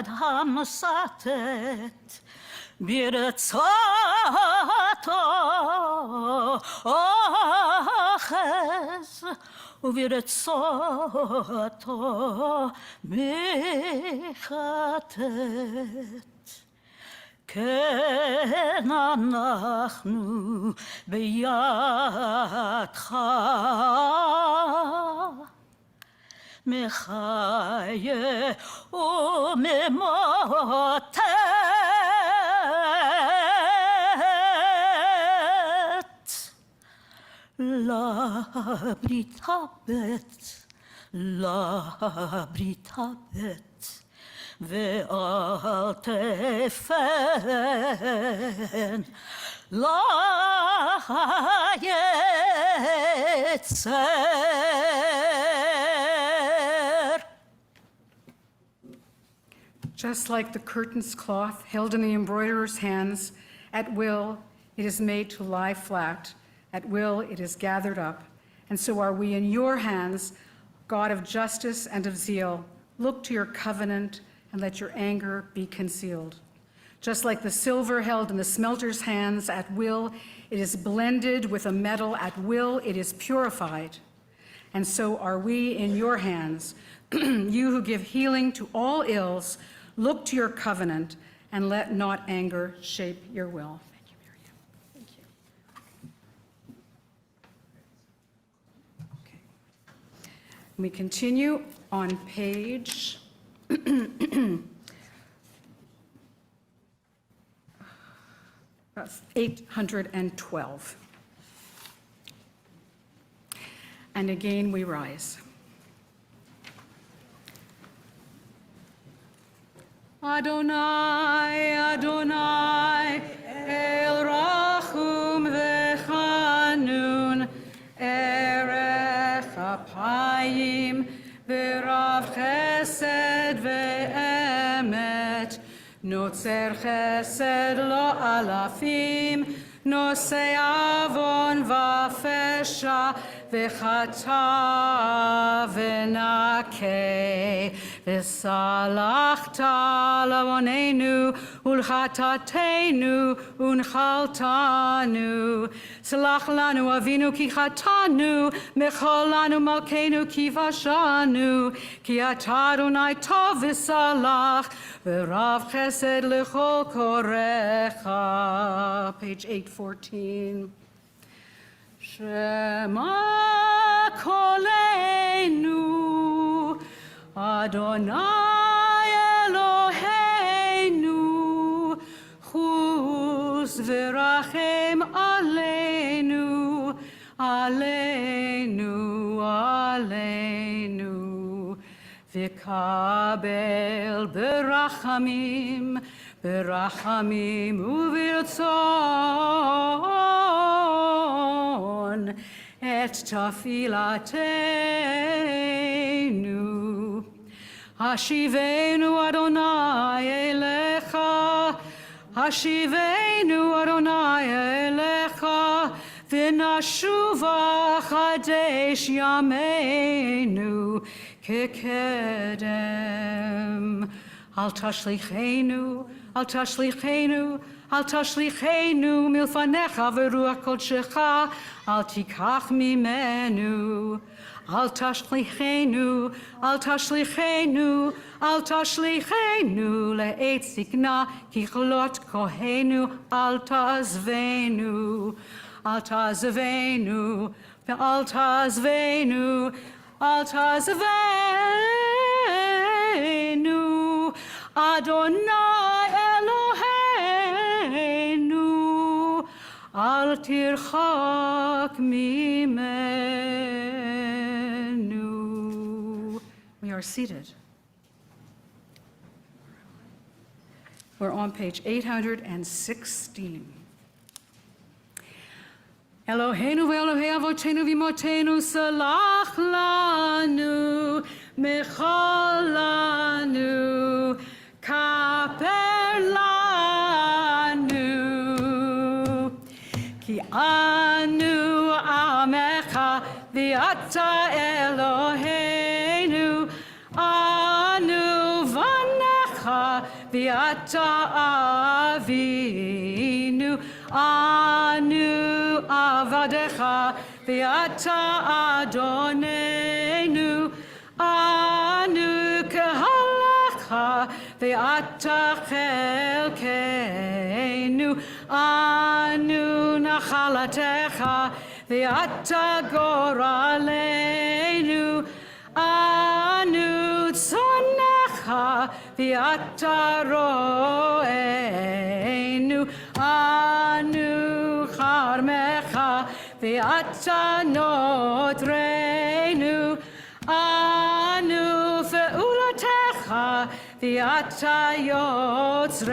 המסתת, ברצותו אוחז וברצותו מחטט. כן אנחנו בידך מחיה וממוטט. לברית הבט, לברית הבט, ואל תפן ליצר. Just like the curtain's cloth held in the embroiderer's hands, at will it is made to lie flat, at will it is gathered up. And so are we in your hands, God of justice and of zeal. Look to your covenant and let your anger be concealed. Just like the silver held in the smelter's hands, at will it is blended with a metal, at will it is purified. and so are we in your hands. You who give healing to all ills, look to your covenant, and let not anger shape your will. Thank you, Miriam. Thank you. Okay. We continue on page 812. And again we rise. Adonai, Adonai, El Rachum v'chanun, Erech Apayim, v'rav chesed ve'emet, Notzer chesed lo alafim, Nosei avon v'fesha, v'chata v'nakeh, v'salachta lavonenu, ulchatatenu, unchaltanu. Salach lanu avinu ki chatanu, mechol lanu malkenu ki vashanu, ki ata Adonai tov v'salach, v'rav chesed l'chol korecha. Page 814. Shema kolenu, Adonai Eloheinu, chus v'rachem aleinu, aleinu, aleinu, v'kabel berachamim, berachamim uvirtzon, et tafilatenu. Hashivenu Adonai elecha, Hashivenu Adonai elecha, v'nashuva chadesh yameinu kekedem. Al tashlichenu, al tashlichenu, al tashlichenu milfanecha v'ruach kodshecha, al tikach mimenu. Al tashlichenu, al tashlichenu, al tashlichenu le'et zikna kichlot kohenu, al tazvenu, al tazvenu, al tazvenu, al tazvenu, Adonai Eloheinu, al tirchak mimenu. We are seated. We're on page 816. Eloheinu ve'Elohei avotenu v'imotenu salach lanu, mechol lanu, kaper lanu, ki anu amecha v'ata Eloheinu, anu vanecha v'ata avinu, anu avadecha v'ata Adonenu, anu kahalecha v'ata chelkeinu, anu nachalatecha v'ata goralenu, anu tzonecha v'ata roenu, anu charmecha v'ata nodrenu, anu fe'ulatecha v'ata yotzrenu,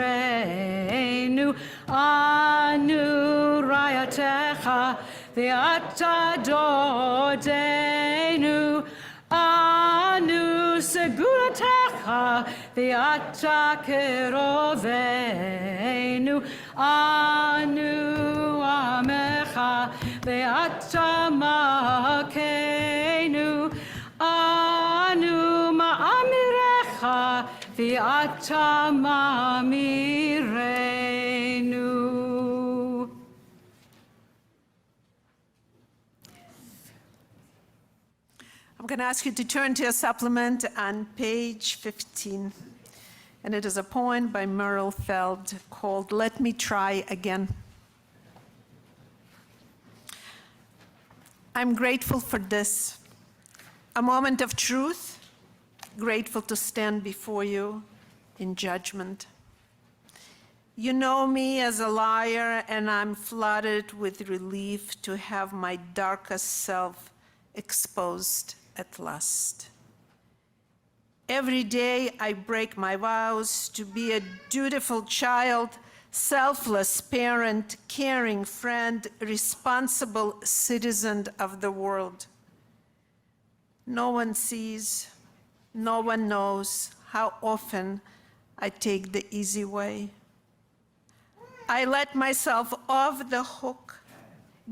anu rayatecha v'ata dodenu, anu segulatecha v'ata kerovenu, anu amecha v'ata makenu, anu ma'amirecha v'ata ma'amirenu. I'm going to ask you to turn to a supplement on page 15. And it is a poem by Merle Feld called Let Me Try Again. I'm grateful for this, a moment of truth, grateful to stand before you in judgment. You know me as a liar, and I'm flooded with relief to have my darkest self exposed at last. Every day I break my vows to be a dutiful child, selfless parent, caring friend, responsible citizen of the world. No one sees, no one knows how often I take the easy way. I let myself off the hook,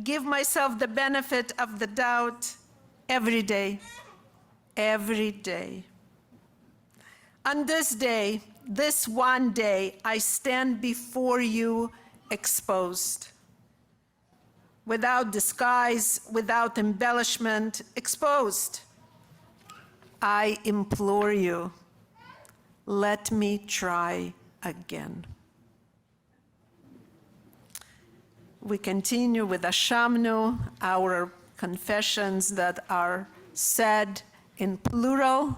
give myself the benefit of the doubt every day, every day. On this day, this one day, I stand before you exposed. Without disguise, without embellishment, exposed. I implore you, let me try again. We continue with Ashamnu, our confessions that are said in plural,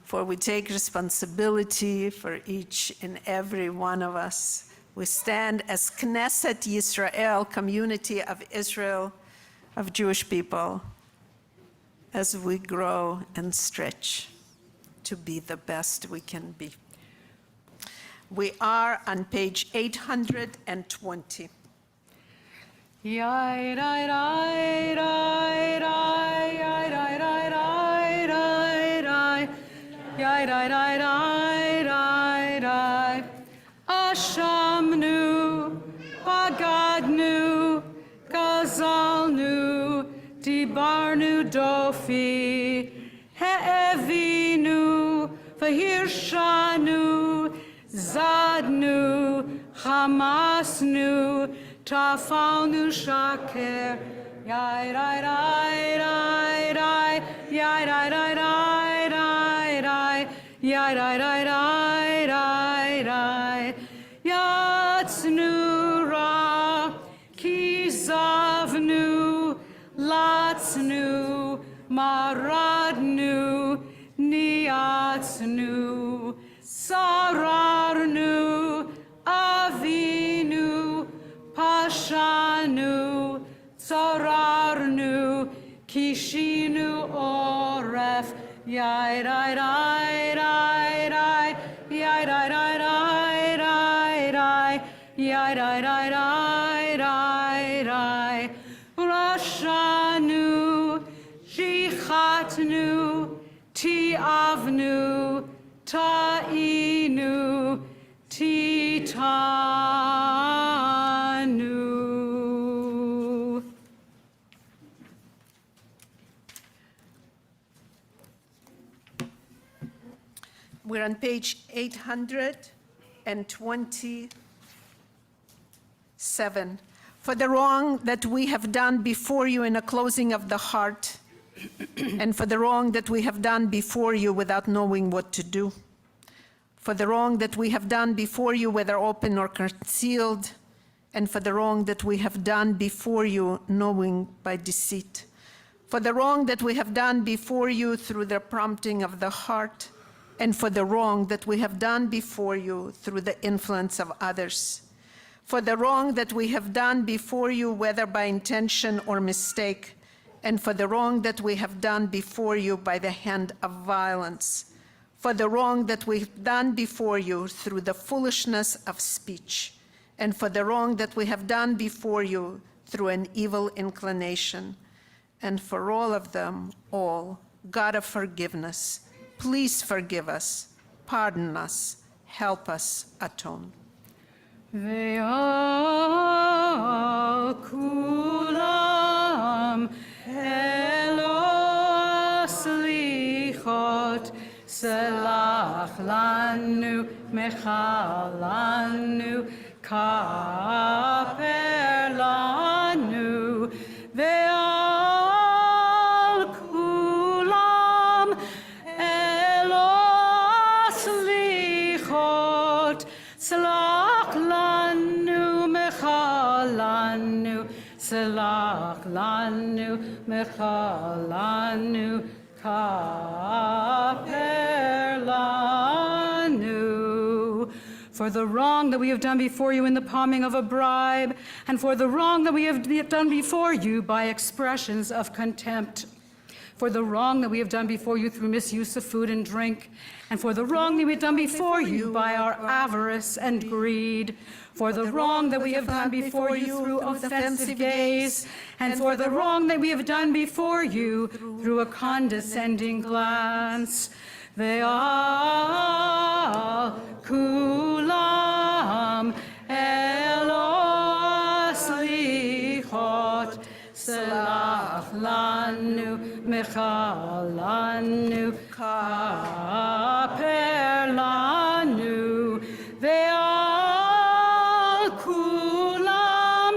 for we take responsibility for each and every one of us. We stand as Knesset Yisrael, community of Israel, of Jewish people, as we grow and stretch to be the best we can be. We are on page 820. Ashamnu, Bagadnu, Gazalnu, Dibarnu Dofi, He'evinu, Vahirshanu, Zadnu, Hamasnu, Tafalnu Shaker, Yai Rai Rai Rai Rai, Yai Rai Rai Rai Rai Rai, Yai Rai Rai Rai Rai Rai, Yatsnu Ra, Kizavnu, Latsnu, Maradnu, Niatsnu, Sararnu, Avinu, Pashanu, Sararnu, Kishinu Oref, Yai Rai Rai Rai Rai, Yai Rai Rai Rai Rai Rai, Yai Rai Rai Rai Rai Rai, Rashanu, Shichatnu, Tiavnu, Ta'inu, Titanu. We're on page 827. For the wrong that we have done before you in a closing of the heart, and for the wrong that we have done before you without knowing what to do, for the wrong that we have done before you, whether open or concealed, and for the wrong that we have done before you, knowing by deceit, for the wrong that we have done before you through the prompting of the heart, and for the wrong that we have done before you through the influence of others, for the wrong that we have done before you, whether by intention or mistake, and for the wrong that we have done before you by the hand of violence, for the wrong that we've done before you through the foolishness of speech, and for the wrong that we have done before you through an evil inclination, and for all of them, all, God of forgiveness, please forgive us, pardon us, help us atone. Ve'al kulam elo slichot selach lanu mechal lanu kaper lanu ve'al kulam lanu mechalanu kaper lanu. For the wrong that we have done before you in the palming of a bribe, and for the wrong that we have done before you by expressions of contempt, for the wrong that we have done before you through misuse of food and drink, and for the wrong that we have done before you by our avarice and greed, for the wrong that we have done before you through offensive gaze, and for the wrong that we have done before you through a condescending glance. Ve'al kulam elos lichot selach lanu mechalanu kaper lanu. Ve'al kulam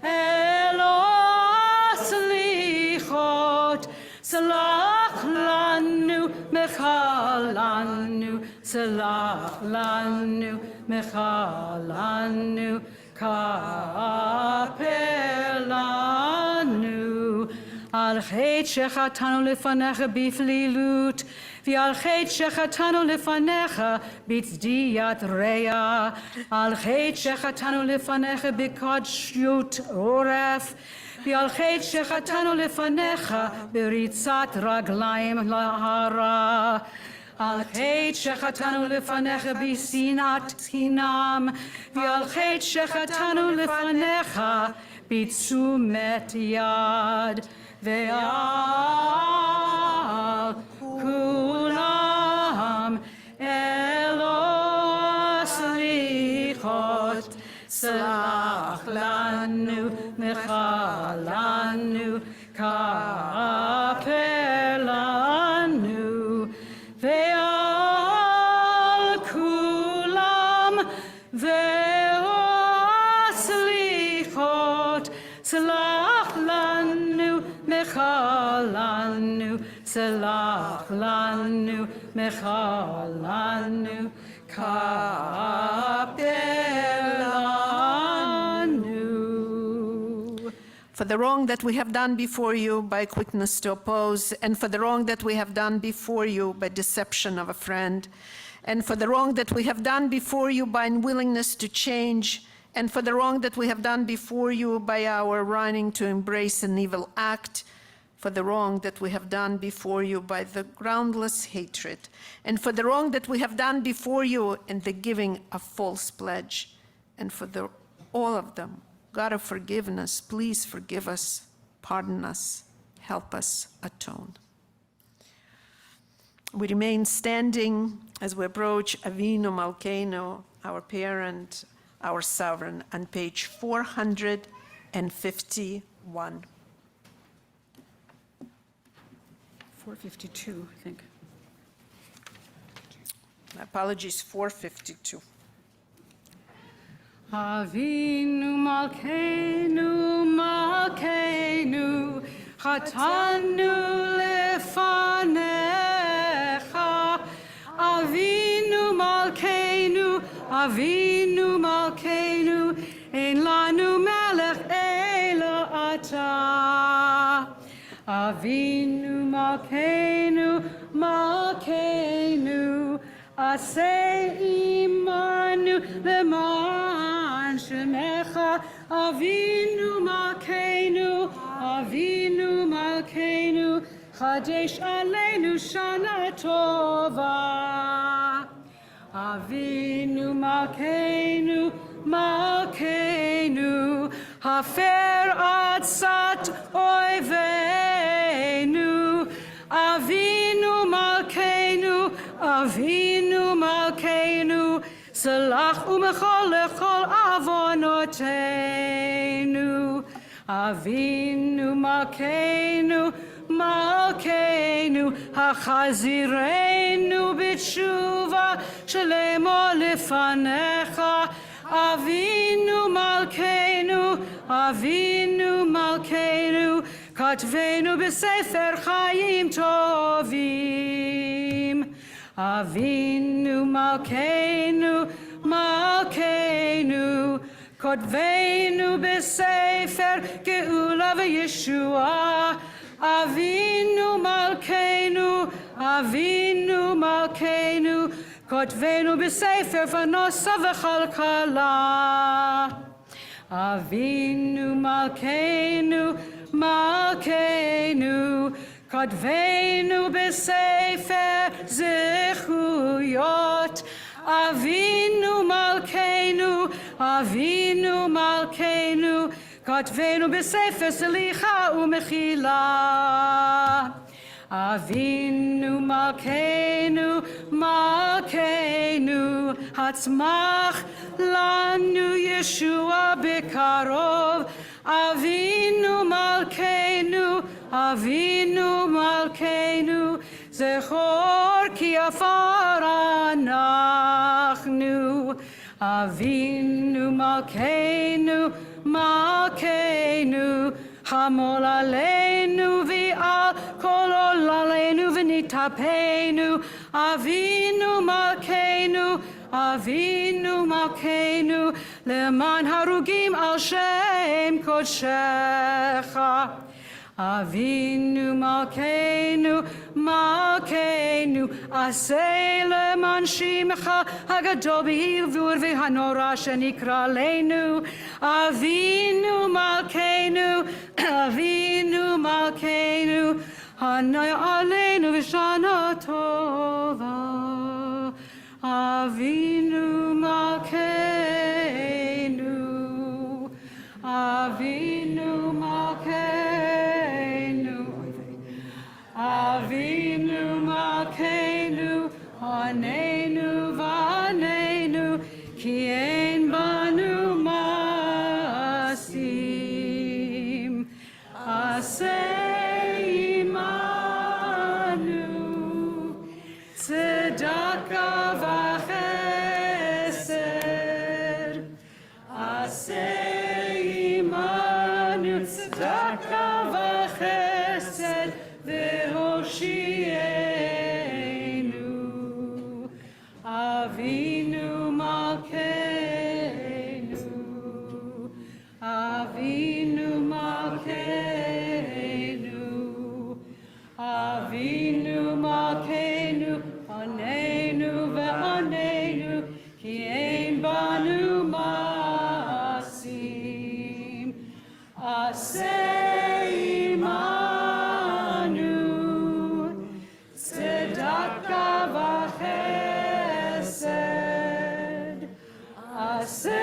elos lichot selach lanu mechalanu selach lanu mechalanu kaper lanu. Al chet shechatanu lefanecha biflilut, v'al chet shechatanu lefanecha b'tzdiyat reya, al chet shechatanu lefanecha b'kodshut oref, v'al chet shechatanu lefanecha b'ritzat raglaim lahara. Al chet shechatanu lefanecha b'sinat hinam, v'al chet shechatanu lefanecha b'tzumet yad. Ve'al kulam elos lichot selach lanu mechalanu kaper lanu. Ve'al kulam ve'os lichot selach lanu mechalanu selach lanu mechalanu kaper lanu. For the wrong that we have done before you by quickness to oppose, and for the wrong that we have done before you by deception of a friend, and for the wrong that we have done before you by unwillingness to change, and for the wrong that we have done before you by our running to embrace an evil act, for the wrong that we have done before you by the groundless hatred, and for the wrong that we have done before you in the giving of false pledge, and for all of them, God of forgiveness, please forgive us, pardon us, help us atone. We remain standing as we approach Avinu Malkeinu, our parent, our sovereign, on page 451. 452, I think. My apologies, 452. Avinu Malkeinu, Malkeinu, Chatanu lefanecha. Avinu Malkeinu, Avinu Malkeinu, Ein lanu melech ela ata. Avinu Malkeinu, Malkeinu, Aseh imanu leman shemecha. Avinu Malkeinu, Avinu Malkeinu, Chadesh aleinu shana tova. Avinu Malkeinu, Malkeinu, hafer atzat oivenu. Avinu Malkeinu, Avinu Malkeinu, salach umechol lechol avonotenu. Avinu Malkeinu, Malkeinu, hachazirenu b'tshuva shelemo lefanecha. Avinu Malkeinu, Avinu Malkeinu, katvenu b'sefer chayim tovim. Avinu Malkeinu, Malkeinu, כותבנו בספר גאולה וישועה, אבינו מלכנו, אבינו מלכנו, כותבנו בספר פרנסה וכלכלה. אבינו מלכנו, מלכנו, כותבנו בספר זכויות. אבינו מלכנו, אבינו מלכנו, כותבנו בספר סליחה ומחילה. אבינו מלכנו, מלכנו, הצמח לנו ישוע בקרוב. אבינו מלכנו, אבינו מלכנו, זכור כי עפר אנחנו. אבינו מלכנו, מלכנו, חמול עלינו ועל כל עוללינו ונטפנו. אבינו מלכנו, אבינו מלכנו, למען הרוגים על שם קודשך. אבינו מלכנו, מלכנו, עשה למען שמך הגדול בערבוב והנורא שנקרא לנו. אבינו מלכנו, אבינו מלכנו, הנע עלינו בשנה טובה. אבינו מלכנו, אבינו מלכנו, אבינו מלכנו, עננו ועננו, כי אין בנו מעשים. עשה עמנו צדקה וחסד. עשה עמנו צדקה וחסד והושיענו. אבינו מלכנו, אבינו מלכנו, אבינו מלכנו, עננו ועננו, כי אין בנו מעשים. עשה עמנו צדקה וחסד. עשה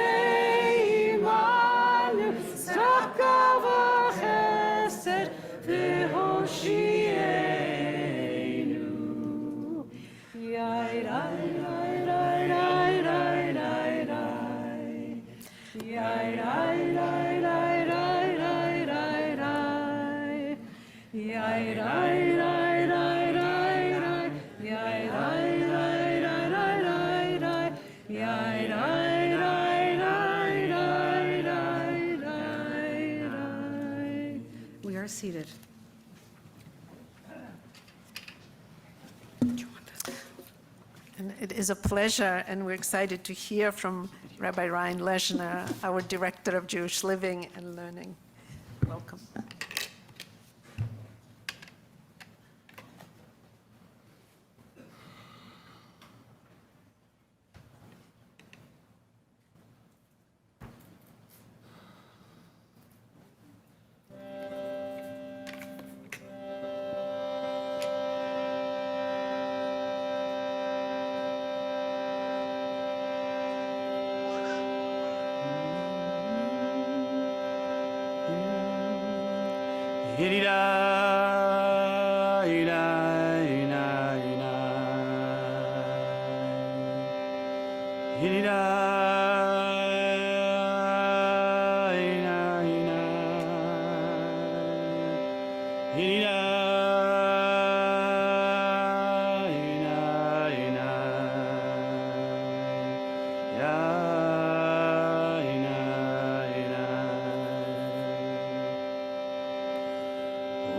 עמנו צדקה וחסד והושיענו. יאי רי רי רי רי רי רי רי. יאי רי רי רי רי רי רי רי. יאי רי רי רי רי רי. יאי רי רי רי רי רי רי. יאי רי רי רי רי רי רי. We are seated. And it is a pleasure, and we're excited to hear from Rabbi Ryan Leshner, our Director of Jewish Living and Learning. Welcome.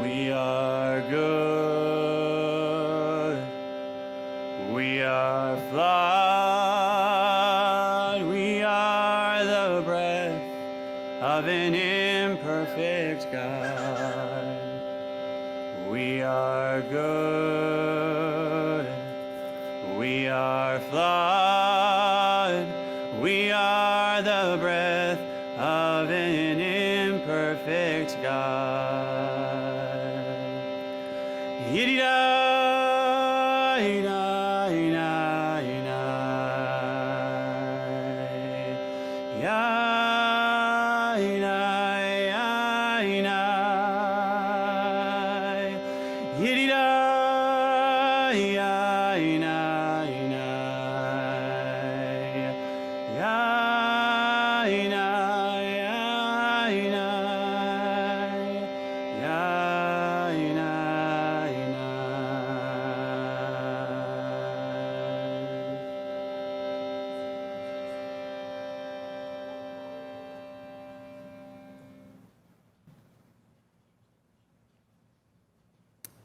We are good. We are flawed. We are the bread imperfect God. We are good, we are flawed, we are the breath of an imperfect God.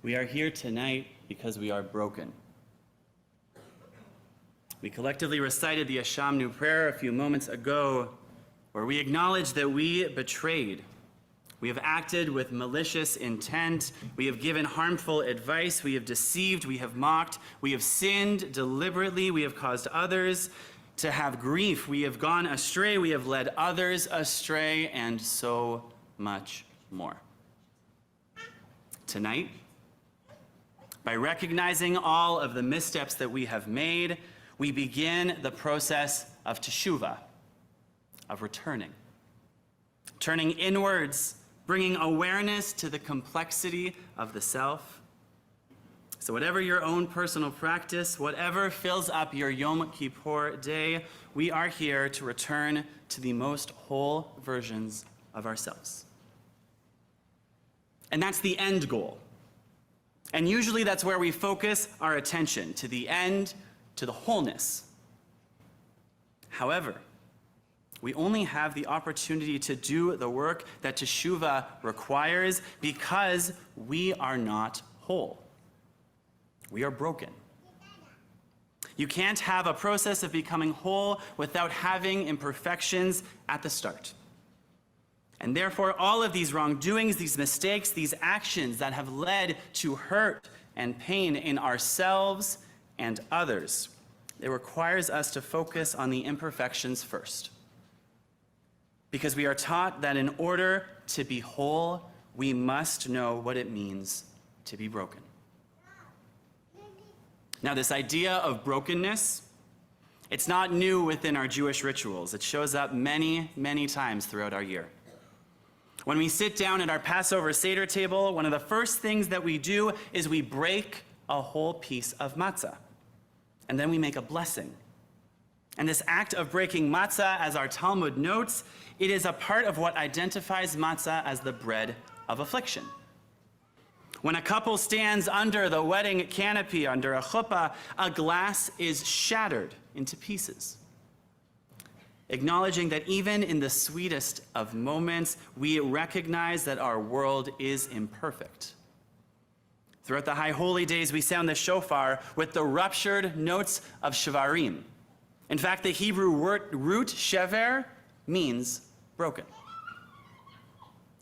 We are here tonight because we are broken. We collectively recited the Ashamnu prayer a few moments ago, where we acknowledge that we betrayed. We have acted with malicious intent. We have given harmful advice. We have deceived. We have mocked. We have sinned deliberately. We have caused others to have grief. We have gone astray. We have led others astray, and so much more. Tonight, by recognizing all of the missteps that we have made, we begin the process of teshuvah, of returning. Turning inwards, bringing awareness to the complexity of the self. So whatever your own personal practice, whatever fills up your Yom Kippur day, we are here to return to the most whole versions of ourselves. And that's the end goal. And usually that's where we focus our attention, to the end, to the wholeness. However, we only have the opportunity to do the work that teshuvah requires because we are not whole. We are broken. You can't have a process of becoming whole without having imperfections at the start. And therefore, all of these wrongdoings, these mistakes, these actions that have led to hurt and pain in ourselves and others, it requires us to focus on the imperfections first. Because we are taught that in order to be whole, we must know what it means to be broken. Now, this idea of brokenness, it's not new within our Jewish rituals. It shows up many, many times throughout our year. When we sit down at our Passover Seder table, one of the first things that we do is we break a whole piece of matzah. And then we make a blessing. And this act of breaking matzah, as our Talmud notes, it is a part of what identifies matzah as the bread of affliction. When a couple stands under the wedding canopy, under a chuppah, a glass is shattered into pieces, acknowledging that even in the sweetest of moments, we recognize that our world is imperfect. Throughout the High Holy Days, we sound the shofar with the ruptured notes of shvarim. In fact, the Hebrew root shever means broken.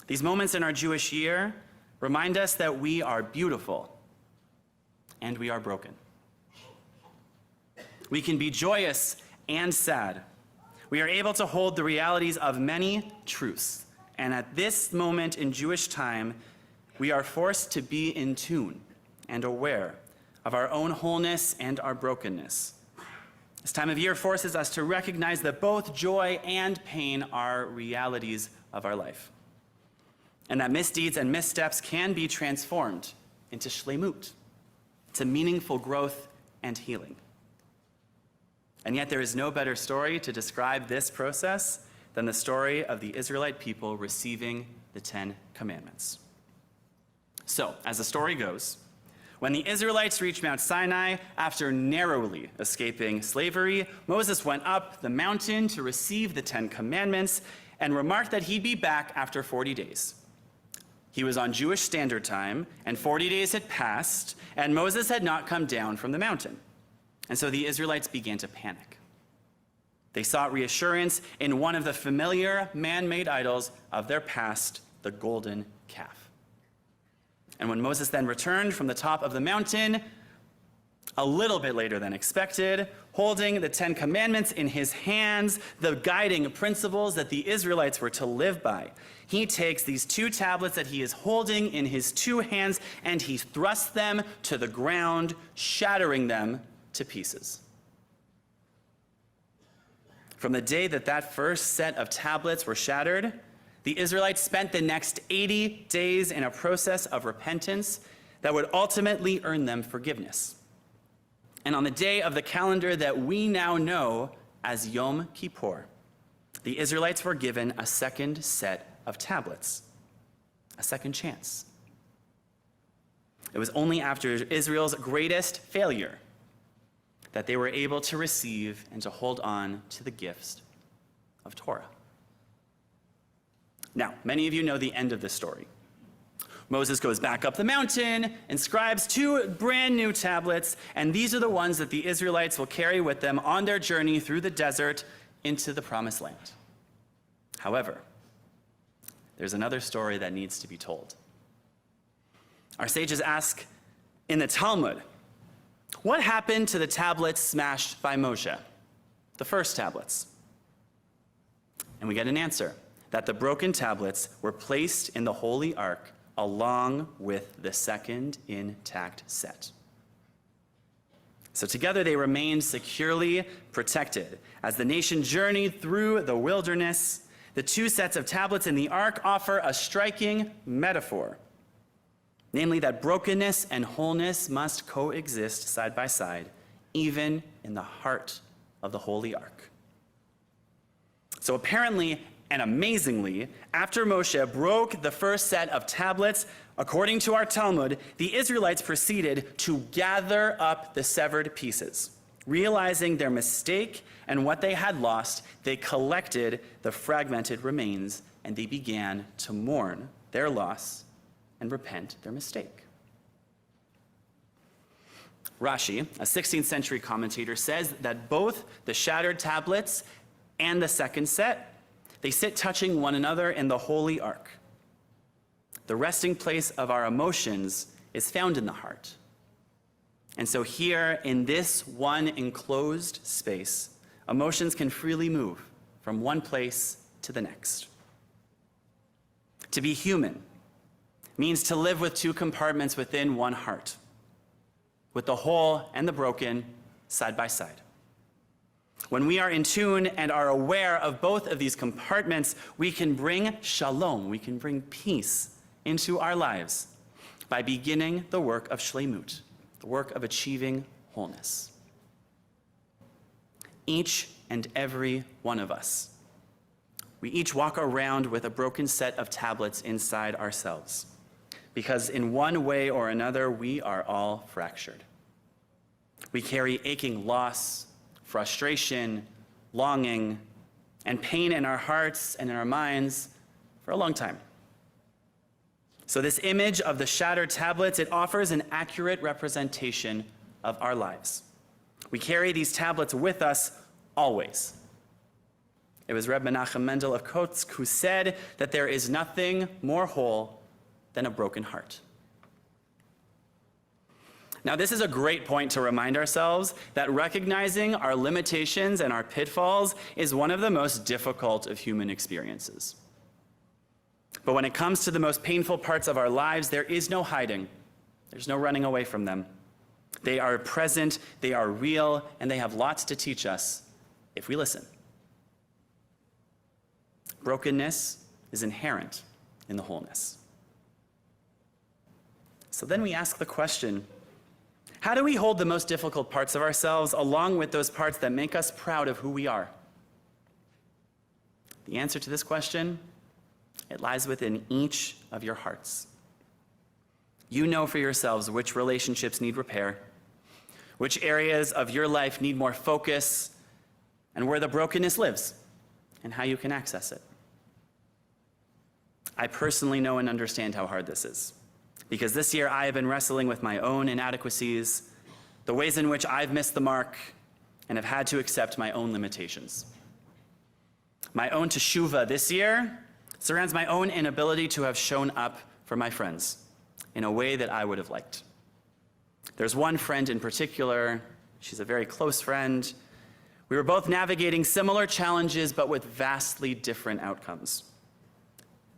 These moments in our Jewish year remind us that we are beautiful and we are broken. We can be joyous and sad. We are able to hold the realities of many truths. And at this moment in Jewish time, we are forced to be in tune and aware of our own wholeness and our brokenness. This time of year forces us to recognize that both joy and pain are realities of our life, and that misdeeds and missteps can be transformed into shlemut, to meaningful growth and healing. And yet there is no better story to describe this process than the story of the Israelite people receiving the 10 Commandments. So, as the story goes, when the Israelites reached Mount Sinai after narrowly escaping slavery, Moses went up the mountain to receive the 10 Commandments and remarked that he'd be back after 40 days. He was on Jewish Standard Time, and 40 days had passed, and Moses had not come down from the mountain. And so the Israelites began to panic. They sought reassurance in one of the familiar man-made idols of their past the golden calf. And when Moses then returned from the top of the mountain, a little bit later than expected, holding the 10 Commandments in his hands, the guiding principles that the Israelites were to live by, he takes these 2 tablets that he is holding in his 2 hands and he thrusts them to the ground, shattering them to pieces. From the day that that first set of tablets were shattered, the Israelites spent the next 80 days in a process of repentance that would ultimately earn them forgiveness. And on the day of the calendar that we now know as Yom Kippur, the Israelites were given a second set of tablets, a second chance. It was only after Israel's greatest failure that they were able to receive and to hold on to the gifts of Torah. Now, many of you know the end of this story. Moses goes back up the mountain, inscribes 2 brand new tablets, and these are the ones that the Israelites will carry with them on their journey through the desert into the promised land. However, there's another story that needs to be told. Our sages ask in the Talmud, what happened to the tablets smashed by Moshe? The first tablets. And we get an answer, that the broken tablets were placed in the Holy Ark along with the second intact set. So together they remained securely protected. As the nation journeyed through the wilderness, the 2 sets of tablets in the ark offer a striking metaphor, namely that brokenness and wholeness must coexist side by side, even in the heart of the Holy Ark. So apparently, and amazingly, after Moshe broke the first set of tablets, according to our Talmud, the Israelites proceeded to gather up the severed pieces. Realizing their mistake and what they had lost, they collected the fragmented remains and they began to mourn their loss and repent their mistake. Rashi, a 16th century commentator, says that both the shattered tablets and the second set, they sit touching one another in the Holy Ark. The resting place of our emotions is found in the heart. And so here in this one enclosed space, emotions can freely move from one place to the next. To be human means to live with 2 compartments within one heart, with the whole and the broken side by side. When we are in tune and are aware of both of these compartments, we can bring shalom, we can bring peace into our lives by beginning the work of shleimut, the work of achieving wholeness. Each and every one of us, we each walk around with a broken set of tablets inside ourselves, because in one way or another, we are all fractured. We carry aching loss, frustration, longing, and pain in our hearts and in our minds for a long time. So this image of the shattered tablets, it offers an accurate representation of our lives. We carry these tablets with us always. It was Reb Menachem Mendel of Kotsk who said that there is nothing more whole than a broken heart. Now, this is a great point to remind ourselves that recognizing our limitations and our pitfalls is one of the most difficult of human experiences. But when it comes to the most painful parts of our lives, there is no hiding. There's no running away from them. They are present, they are real, and they have lots to teach us if we listen. Brokenness is inherent in the wholeness. So then we ask the question, how do we hold the most difficult parts of ourselves along with those parts that make us proud of who we are? The answer to this question, it lies within each of your hearts. You know for yourselves which relationships need repair, which areas of your life need more focus, and where the brokenness lives, and how you can access it. I personally know and understand how hard this is, because this year I have been wrestling with my own inadequacies, the ways in which I've missed the mark, and have had to accept my own limitations. My own teshuvah this year surrounds my own inability to have shown up for my friends in a way that I would have liked. There's one friend in particular, she's a very close friend. We were both navigating similar challenges, but with vastly different outcomes.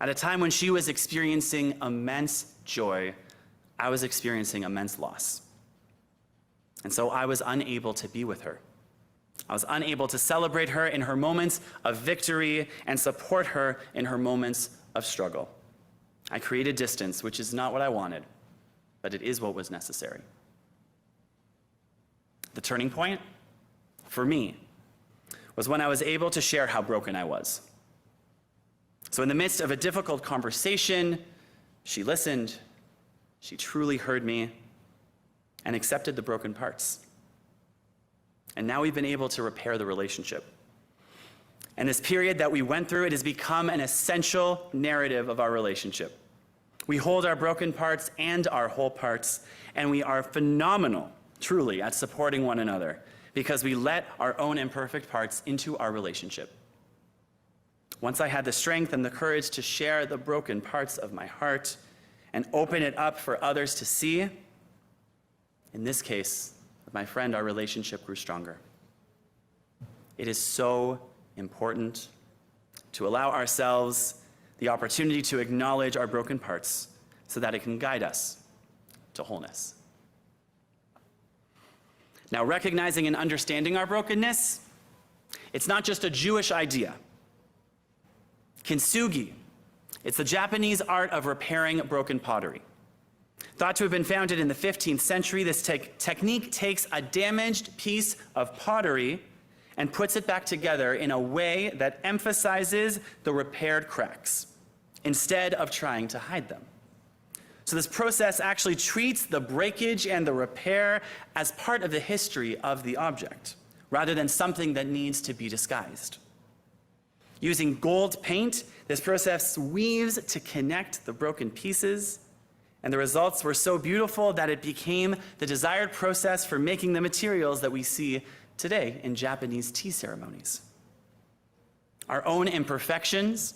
At a time when she was experiencing immense joy, I was experiencing immense loss. And so I was unable to be with her. I was unable to celebrate her in her moments of victory and support her in her moments of struggle. I created distance, which is not what I wanted, but it is what was necessary. The turning point, for me, was when I was able to share how broken I was. So in the midst of a difficult conversation, she listened, she truly heard me, and accepted the broken parts. And now we've been able to repair the relationship. And this period that we went through, it has become an essential narrative of our relationship. We hold our broken parts and our whole parts, and we are phenomenal, truly, at supporting one another because we let our own imperfect parts into our relationship. Once I had the strength and the courage to share the broken parts of my heart and open it up for others to see, in this case, with my friend, our relationship grew stronger. It is so important to allow ourselves the opportunity to acknowledge our broken parts so that it can guide us to wholeness. Now, recognizing and understanding our brokenness, it's not just a Jewish idea. Kintsugi, it's the Japanese art of repairing broken pottery. Thought to have been founded in the 15th century, this technique takes a damaged piece of pottery and puts it back together in a way that emphasizes the repaired cracks instead of trying to hide them. So this process actually treats the breakage and the repair as part of the history of the object, rather than something that needs to be disguised. Using gold paint, this process weaves to connect the broken pieces, and the results were so beautiful that it became the desired process for making the materials that we see today in Japanese tea ceremonies. Our own imperfections,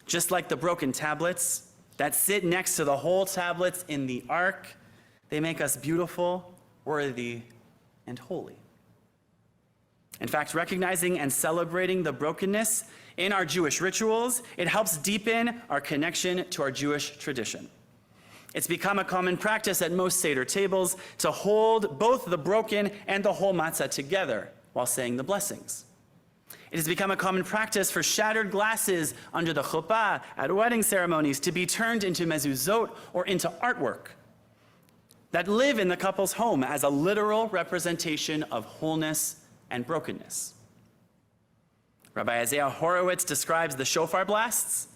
just like the broken tablets that sit next to the whole tablets in the ark, they make us beautiful, worthy, and holy. In fact, recognizing and celebrating the brokenness in our Jewish rituals, it helps deepen our connection to our Jewish tradition. It's become a common practice at most Seder tables to hold both the broken and the whole matzah together while saying the blessings. It has become a common practice for shattered glasses under the chuppah at wedding ceremonies to be turned into mezuzot or into artwork that live in the couple's home as a literal representation of wholeness and brokenness. Rabbi Isaiah Horowitz describes the shofar blasts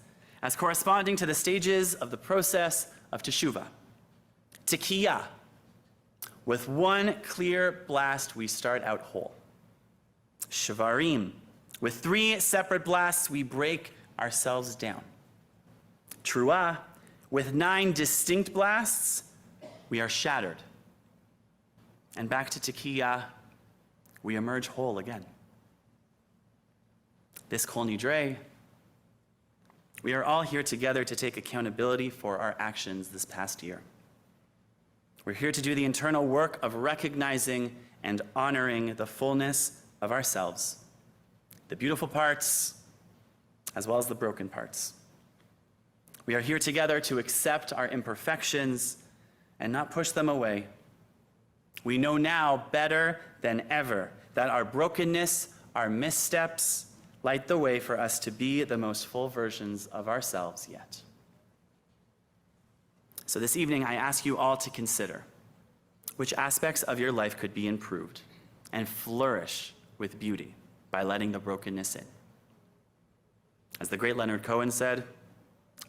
as corresponding to the stages of the process of teshuvah. Tekiyah. With one clear blast, we start out whole. Shvarim. With 3 separate blasts, we break ourselves down. Truah. With 9 distinct blasts, we are shattered. And back to Tekiyah, we emerge whole again. This Kol Nidre, we are all here together to take accountability for our actions this past year. We're here to do the internal work of recognizing and honoring the fullness of ourselves, the beautiful parts, as well as the broken parts. We are here together to accept our imperfections and not push them away. We know now better than ever that our brokenness, our missteps, light the way for us to be the most full versions of ourselves yet. So this evening, I ask you all to consider which aspects of your life could be improved and flourish with beauty by letting the brokenness in. As the great Leonard Cohen said,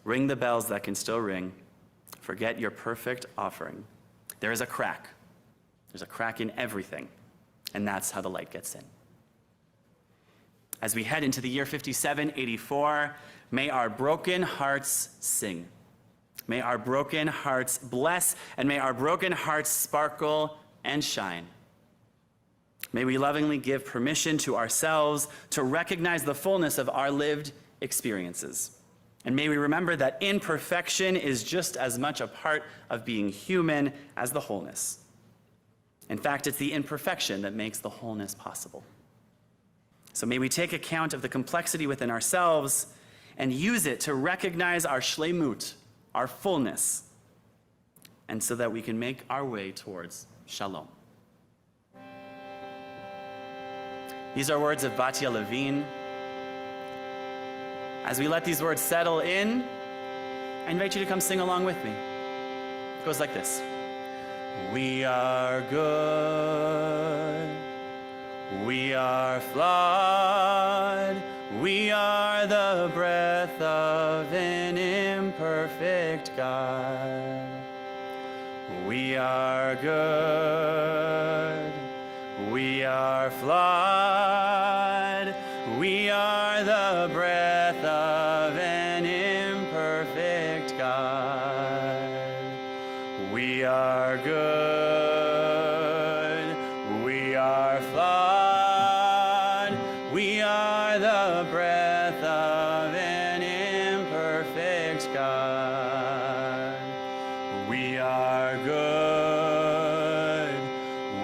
ring the bells that can still ring. Forget your perfect offering. There is a crack. There's a crack in everything, and that's how the light gets in. As we head into the year 5784, may our broken hearts sing. May our broken hearts bless, and may our broken hearts sparkle and shine. May we lovingly give permission to ourselves to recognize the fullness of our lived experiences And may we remember that imperfection is just as much a part of being human as the wholeness. In fact, it's the imperfection that makes the wholeness possible. So may we take account of the complexity within ourselves and use it to recognize our shleimut, our fullness, and so that we can make our way towards shalom. These are words of Batya Levine. As we let these words settle in, I invite you to come sing along with me. It goes like this. We are good. We are flawed. We are the breath of an imperfect God. We are good. We are flawed. We are the breath of an imperfect God. We are good. We are flawed. We are the breath of an imperfect God. We are good.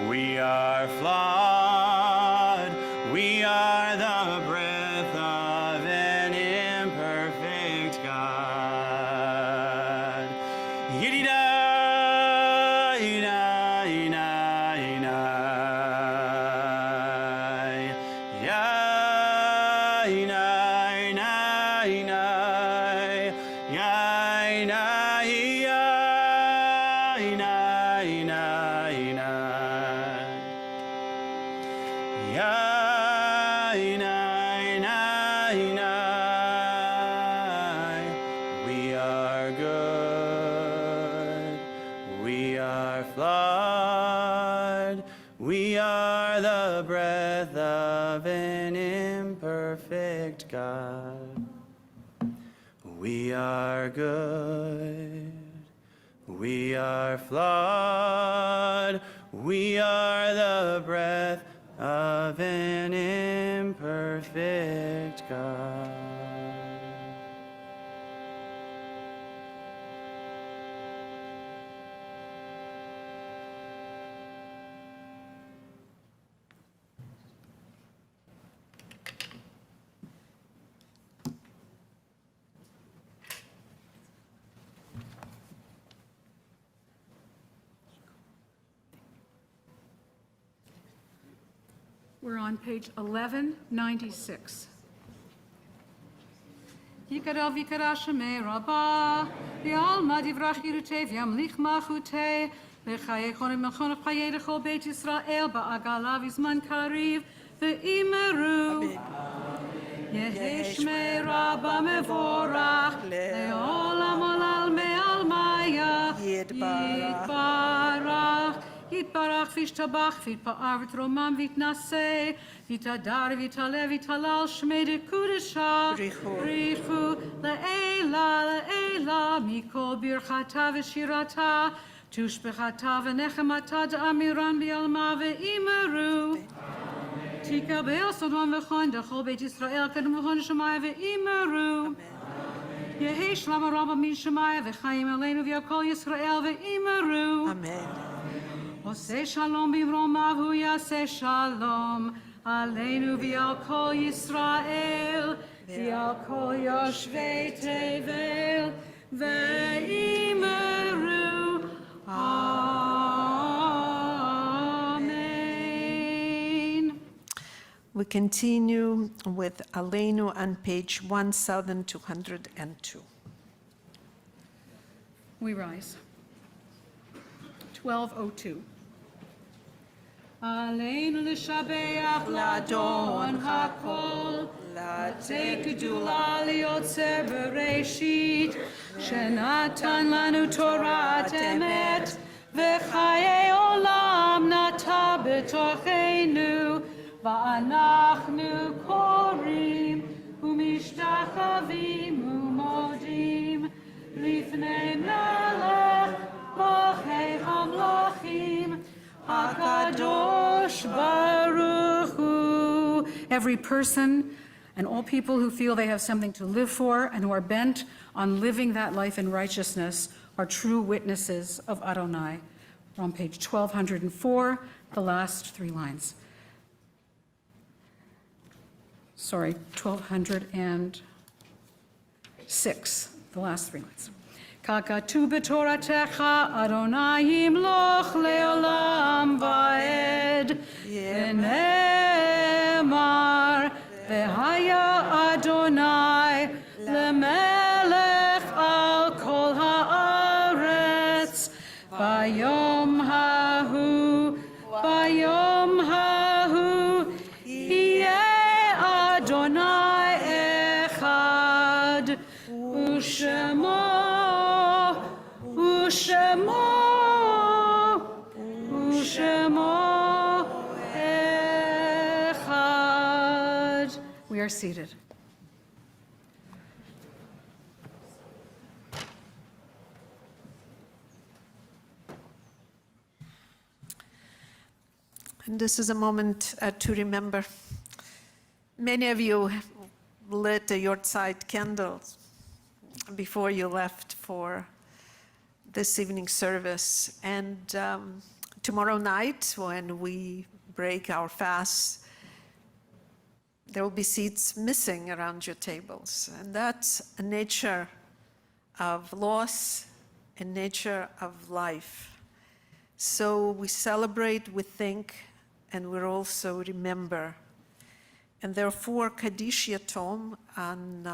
We are flawed. We are the breath of an imperfect God. Yidida, ina, ina, ina. Ya, ina, ina, ina. Ya, ina, ya, ina, ina, ina. Ya, ina, ina, ina. We are good. We are flawed. We are the breath of an imperfect God. We are good. We are flawed. We are the breath of an imperfect God. We're on page 1196. Yikara vikara shemei rabba, v'alma divrach yirutei v'yamlich machutei, v'chaye chonim mechonach chaye lechol beit Yisrael ba'agala v'zman kariv, v'imeru. Yehi shmei rabba mevorach, le'olam olal me'al maya, yitbarach. Yitbarach v'ishtabach v'yitpa'ar v'tromam v'yitnaseh v'yitadar v'yitaleh v'yitalal shmei dekudesha brichu le'ela mikol birchata v'shirata tushbechata v'nechemata da'amiran b'yalma v'imeru tikabel sodom v'chon dechol beit Yisrael kedem v'chon shemaya v'imeru Yehi shlama rabba min shemaya v'chayim aleinu v'yakol Yisrael v'imeru Amen. Oseh shalom b'mromav hu yaseh shalom aleinu v'al kol Yisrael v'al kol yoshvei tevel v'imeru Amen. We continue with Aleinu on page 1202. We rise. 1202. Aleinu l'shabeach l'adon hakol, לתת גדולה ליוצר בראשית, שנתן לנו תורת אמת, וחיי עולם נטע בתוכנו, ואנחנו קוראים ומשתחווים ומודים לפני מלך מלכי המלכים, הקדוש ברוך הוא. Every person and all people who feel they have something to live for and who are bent on living that life in righteousness are true witnesses of Adonai. We're on page 1204, the last 3 lines. Sorry, 1206, the last 3 lines. Kakatu b'toratecha Adonai yimloch leolam va'ed v'ne'emar v'haya Adonai lemelech al kol haaretz bayom hahu yeh Adonai echad u'shemo echad. We are seated. And this is a moment to remember. Many of you lit the Yortzeit candles before you left for this evening service. And tomorrow night, when we break our fast, there will be seats missing around your tables. And that's a nature of loss, a nature of life. So we celebrate, we think, and we also remember. And therefore, Kaddish Yatom on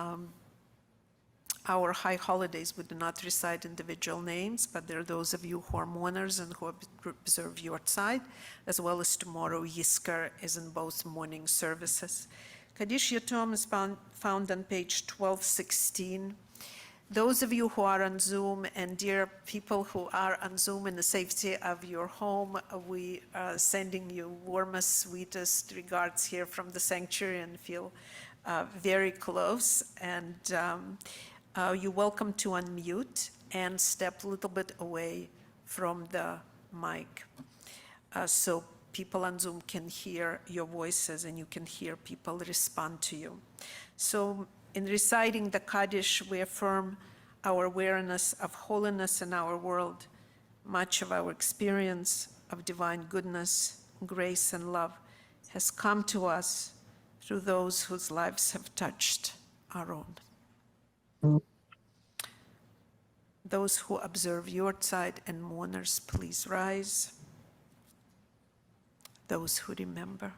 our high holidays, we do not recite individual names, but there are those of you who are mourners and who observe Yortzeit, as well as tomorrow, Yizkar is in both morning services. Kaddish Yatom is found on page 1216. Those of you who are on Zoom, and dear people who are on Zoom in the safety of your home, we are sending you warmest, sweetest regards here from the sanctuary and feel very close. And you're welcome to unmute and step a little bit away from the mic so people on Zoom can hear your voices and you can hear people respond to you. So in reciting the Kaddish, we affirm our awareness of holiness in our world. Much of our experience of divine goodness, grace, and love has come to us through those whose lives have touched our own. Those who observe Yortzeit and mourners, please rise. Those who remember.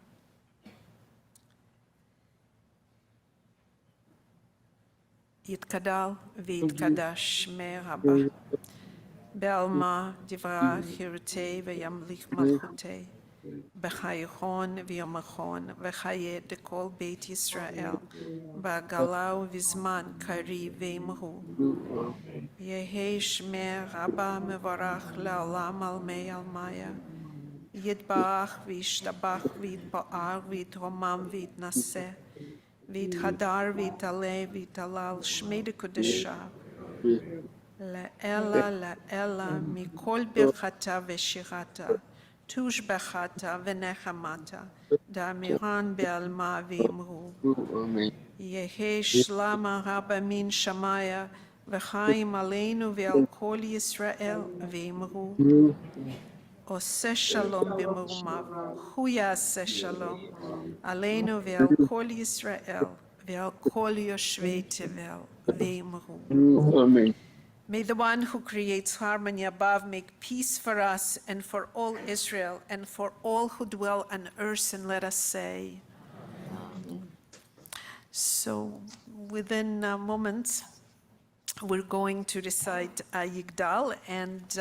יתגדל ויתקדש שמי רבה, בעלמא דברה חירותי וימליך מלכותי, בחייכון ויומכון וחיי דכל בית ישראל, בעגלה ובזמן קריב ואמרו. יהי שמי רבה מבורך לעולם עלמי עלמיה, יתברך וישתבח ויתפאר ויתרומם ויתנשא, ויתהדר ויתעלה ויתהלל שמי דקדושה, לאלה לאלה מכל ברכתה ושירתה, תושבחתה ונחמתה, דאמירן בעלמה ואמרו. יהי שלמה רבה מן שמיה, וחיים עלינו ועל כל ישראל, ואמרו. עושה שלום במרומיו, הוא יעשה שלום עלינו ועל כל ישראל ועל כל יושבי תבל, ואמרו. May the one who creates harmony above make peace for us and for all Israel and for all who dwell on earth, and let us say. So within moments, we're going to recite Yigdal, and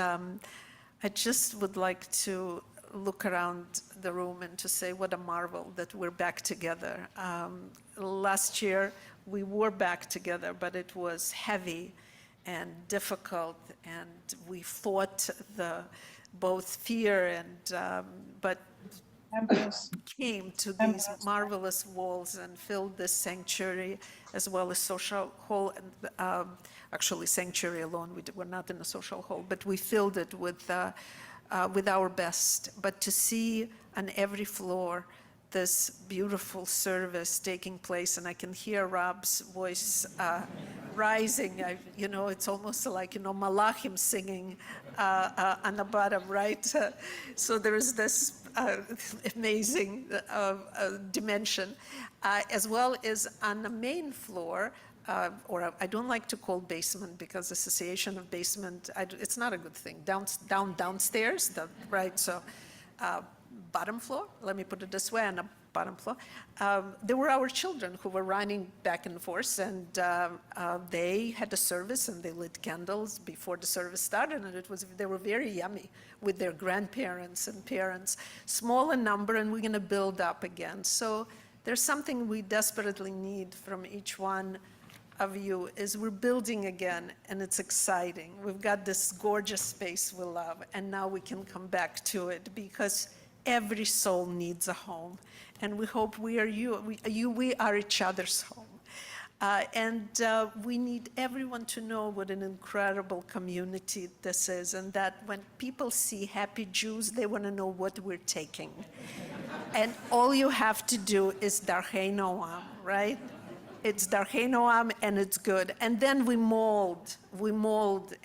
I just would like to look around the room and to say what a marvel that we're back together. Last year, we were back together, but it was heavy and difficult, and we fought both fear and, but came to these marvelous walls and filled this sanctuary as well as social hall, and actually sanctuary alone, we're not in a social hall, but we filled it with our best. But to see on every floor this beautiful service taking place, and I can hear Rob's voice rising. It's almost like, Malachim singing on the bottom, right? So there is this amazing dimension, as well as on the main floor, or I don't like to call basement because association of basement, it's not a good thing. Downstairs, right? So bottom floor, let me put it this way, on the bottom floor, there were our children who were running back and forth, and they had a service and they lit candles before the service started, and they were very yummy with their grandparents and parents, small in number, and we're going to build up again. So there's something we desperately need from each one of you, is we're building again, and it's exciting. We've got this gorgeous space we love, and now we can come back to it, because every soul needs a home, and we hope we are we are each other's home. And we need everyone to know what an incredible community this is, and that when people see happy Jews, they want to know what we're taking. And all you have to do is Darchei Noam, right? It's Darchei Noam, and it's good. And then we mold,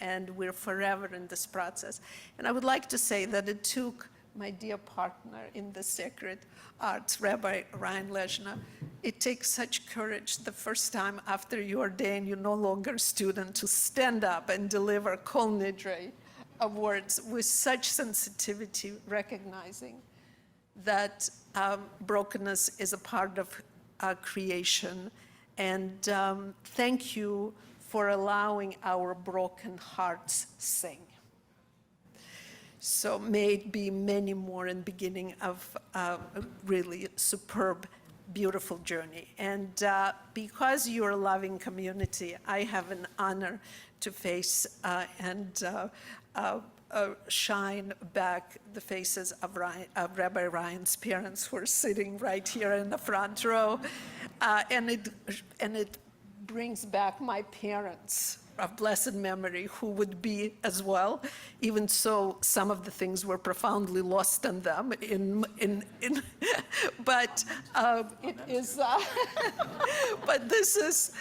and we're forever in this process. And I would like to say that it took my dear partner in the sacred arts, Rabbi Ryan Leshner. It takes such courage the first time after you ordain, you're no longer a student, to stand up and deliver Kol Nidre awards with such sensitivity, recognizing that brokenness is a part of creation. And thank you for allowing our broken hearts sing. So may it be many more in the beginning of a really superb, beautiful journey. And because you're a loving community, I have an honor to face and shine back the faces of Rabbi Ryan's parents, who are sitting right here in the front row. And it brings back my parents of blessed memory, who would be as well, even so some of the things were profoundly lost in them. But it is, but this is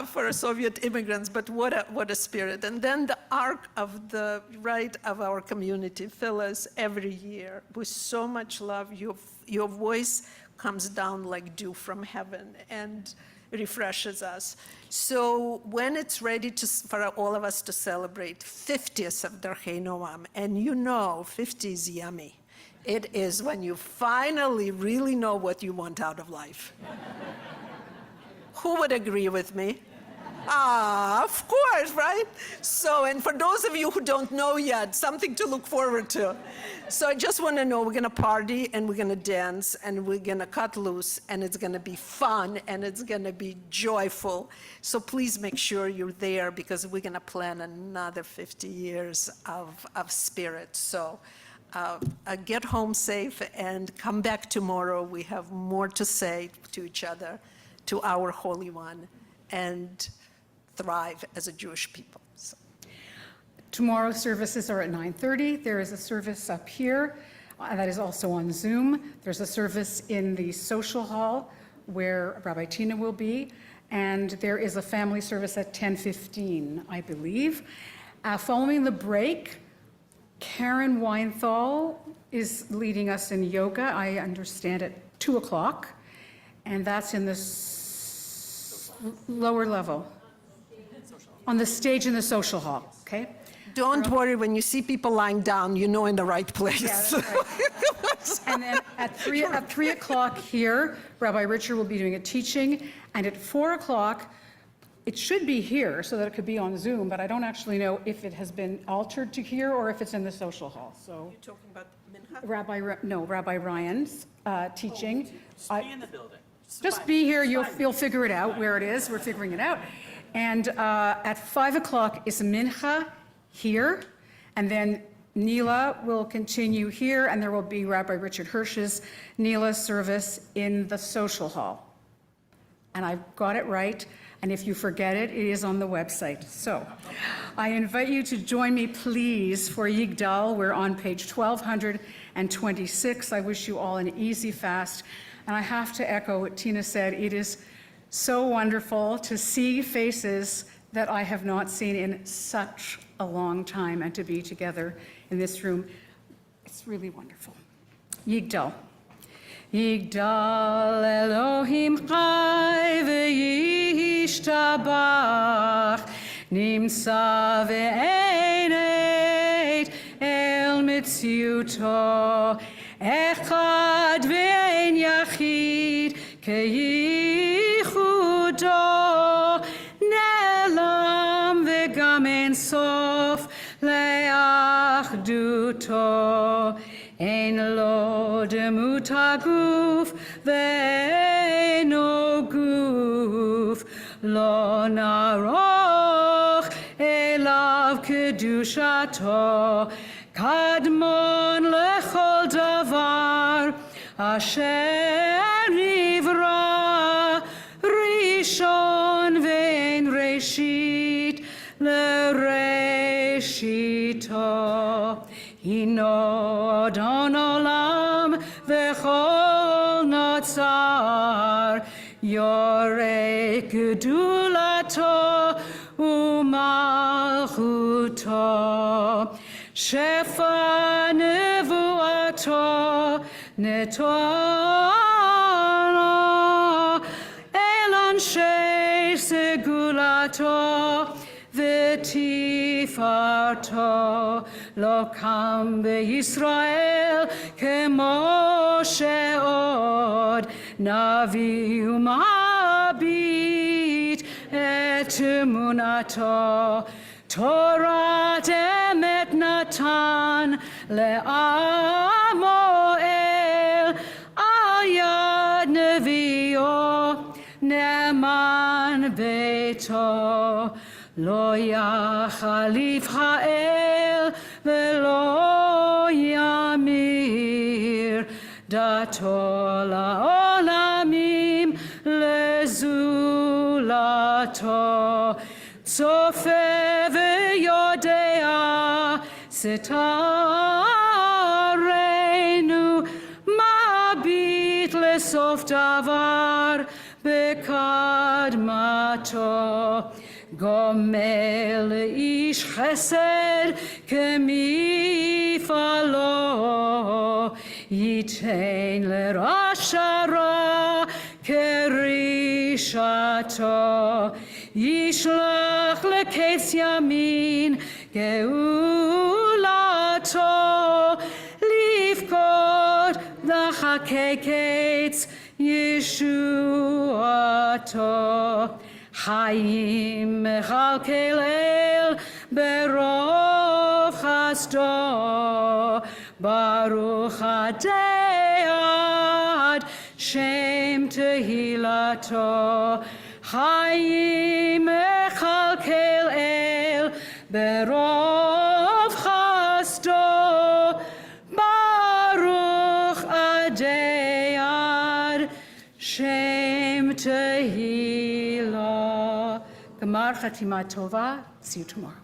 for Soviet immigrants. But what a spirit! And then the arc of the right of our community, Phyllis, every year with so much love. Your voice comes down like dew from heaven and refreshes us. So when it's ready for all of us to celebrate 50th of Darchei Noam, and 50 is yummy. It is when you finally really know what you want out of life. Who would agree with me? Of course, right? So, and for those of you who don't know yet, something to look forward to. So I just want to know, we're going to party, and we're going to dance, and we're going to cut loose, and it's going to be fun, and it's going to be joyful. So please make sure you're there, because we're going to plan another 50 years of spirit. So get home safe and come back tomorrow. We have more to say to each other, to our Holy One, and thrive as a Jewish people. So. Tomorrow's services are at 9:30. There is a service up here that is also on Zoom. There's a service in the social hall where Rabbi Tina will be, and there is a family service at 10:15, I believe. Following the break, Karen Weinthal is leading us in yoga, I understand, at 2 o'clock, and that's in the lower level. On the stage in the social hall, okay? Don't worry, when you see people lying down, you know in the right place. Yeah, that's right. And then at 3 o'clock here, Rabbi Richard will be doing a teaching, and at 4 o'clock, it should be here so that it could be on Zoom, but I don't actually know if it has been altered to here or if it's in the social hall, so. You're talking about Mincha? Rabbi Ryan's teaching. Just be in the building. Just be here, you'll figure it out where it is, we're figuring it out. And at 5 o'clock is Mincha here, and then Neela will continue here, and there will be Rabbi Richard Hirsch's Neela service in the social hall. And I've got it right, and if you forget it, it is on the website. So I invite you to join me, please, for Yigdal. We're on page 1226. I wish you all an easy fast. And I have to echo what Tina said. It is so wonderful to see faces that I have not seen in such a long time and to be together in this room. It's really wonderful. Yigdal. Yigdal Elohim Chai v'yishtabach nimsa ve'eneit el mitziuto echad ve'en yachid keyichudo ne'elam ve'gam en sof le'achduto ein lo demut haguf ve'eno guf lo naroch elav kedushato kadmon lechol davar asher nivra rishon ve'en reshit lereshito Hino Adon Olam v'chol notzar Yorei gedulato umalchuto Shefa nevuato netoro Elon shei segulato v'tifarto lo kam beYisrael kemo she'od navi umabit et emunato Torat emet natan le'amo el al yad nevio ne'eman beito Lo yachalif ha'el ve'lo yamir dato la'olamim lezulato tzofe ve'yodea setarenu mabit lesof davar bekadmato Gomel ish chesed kemifalo Yitein lerashara kerishato Yishlach leketz yamin geulato Lifkot dachakeketz Yeshuato Hayim mechalkel el berov chasto Baruch Adead Shem Tehilato Hayim mechalkel el berov chasto Baruch Adead Shem Tehilato Gemar Chatima Tova. See you tomorrow.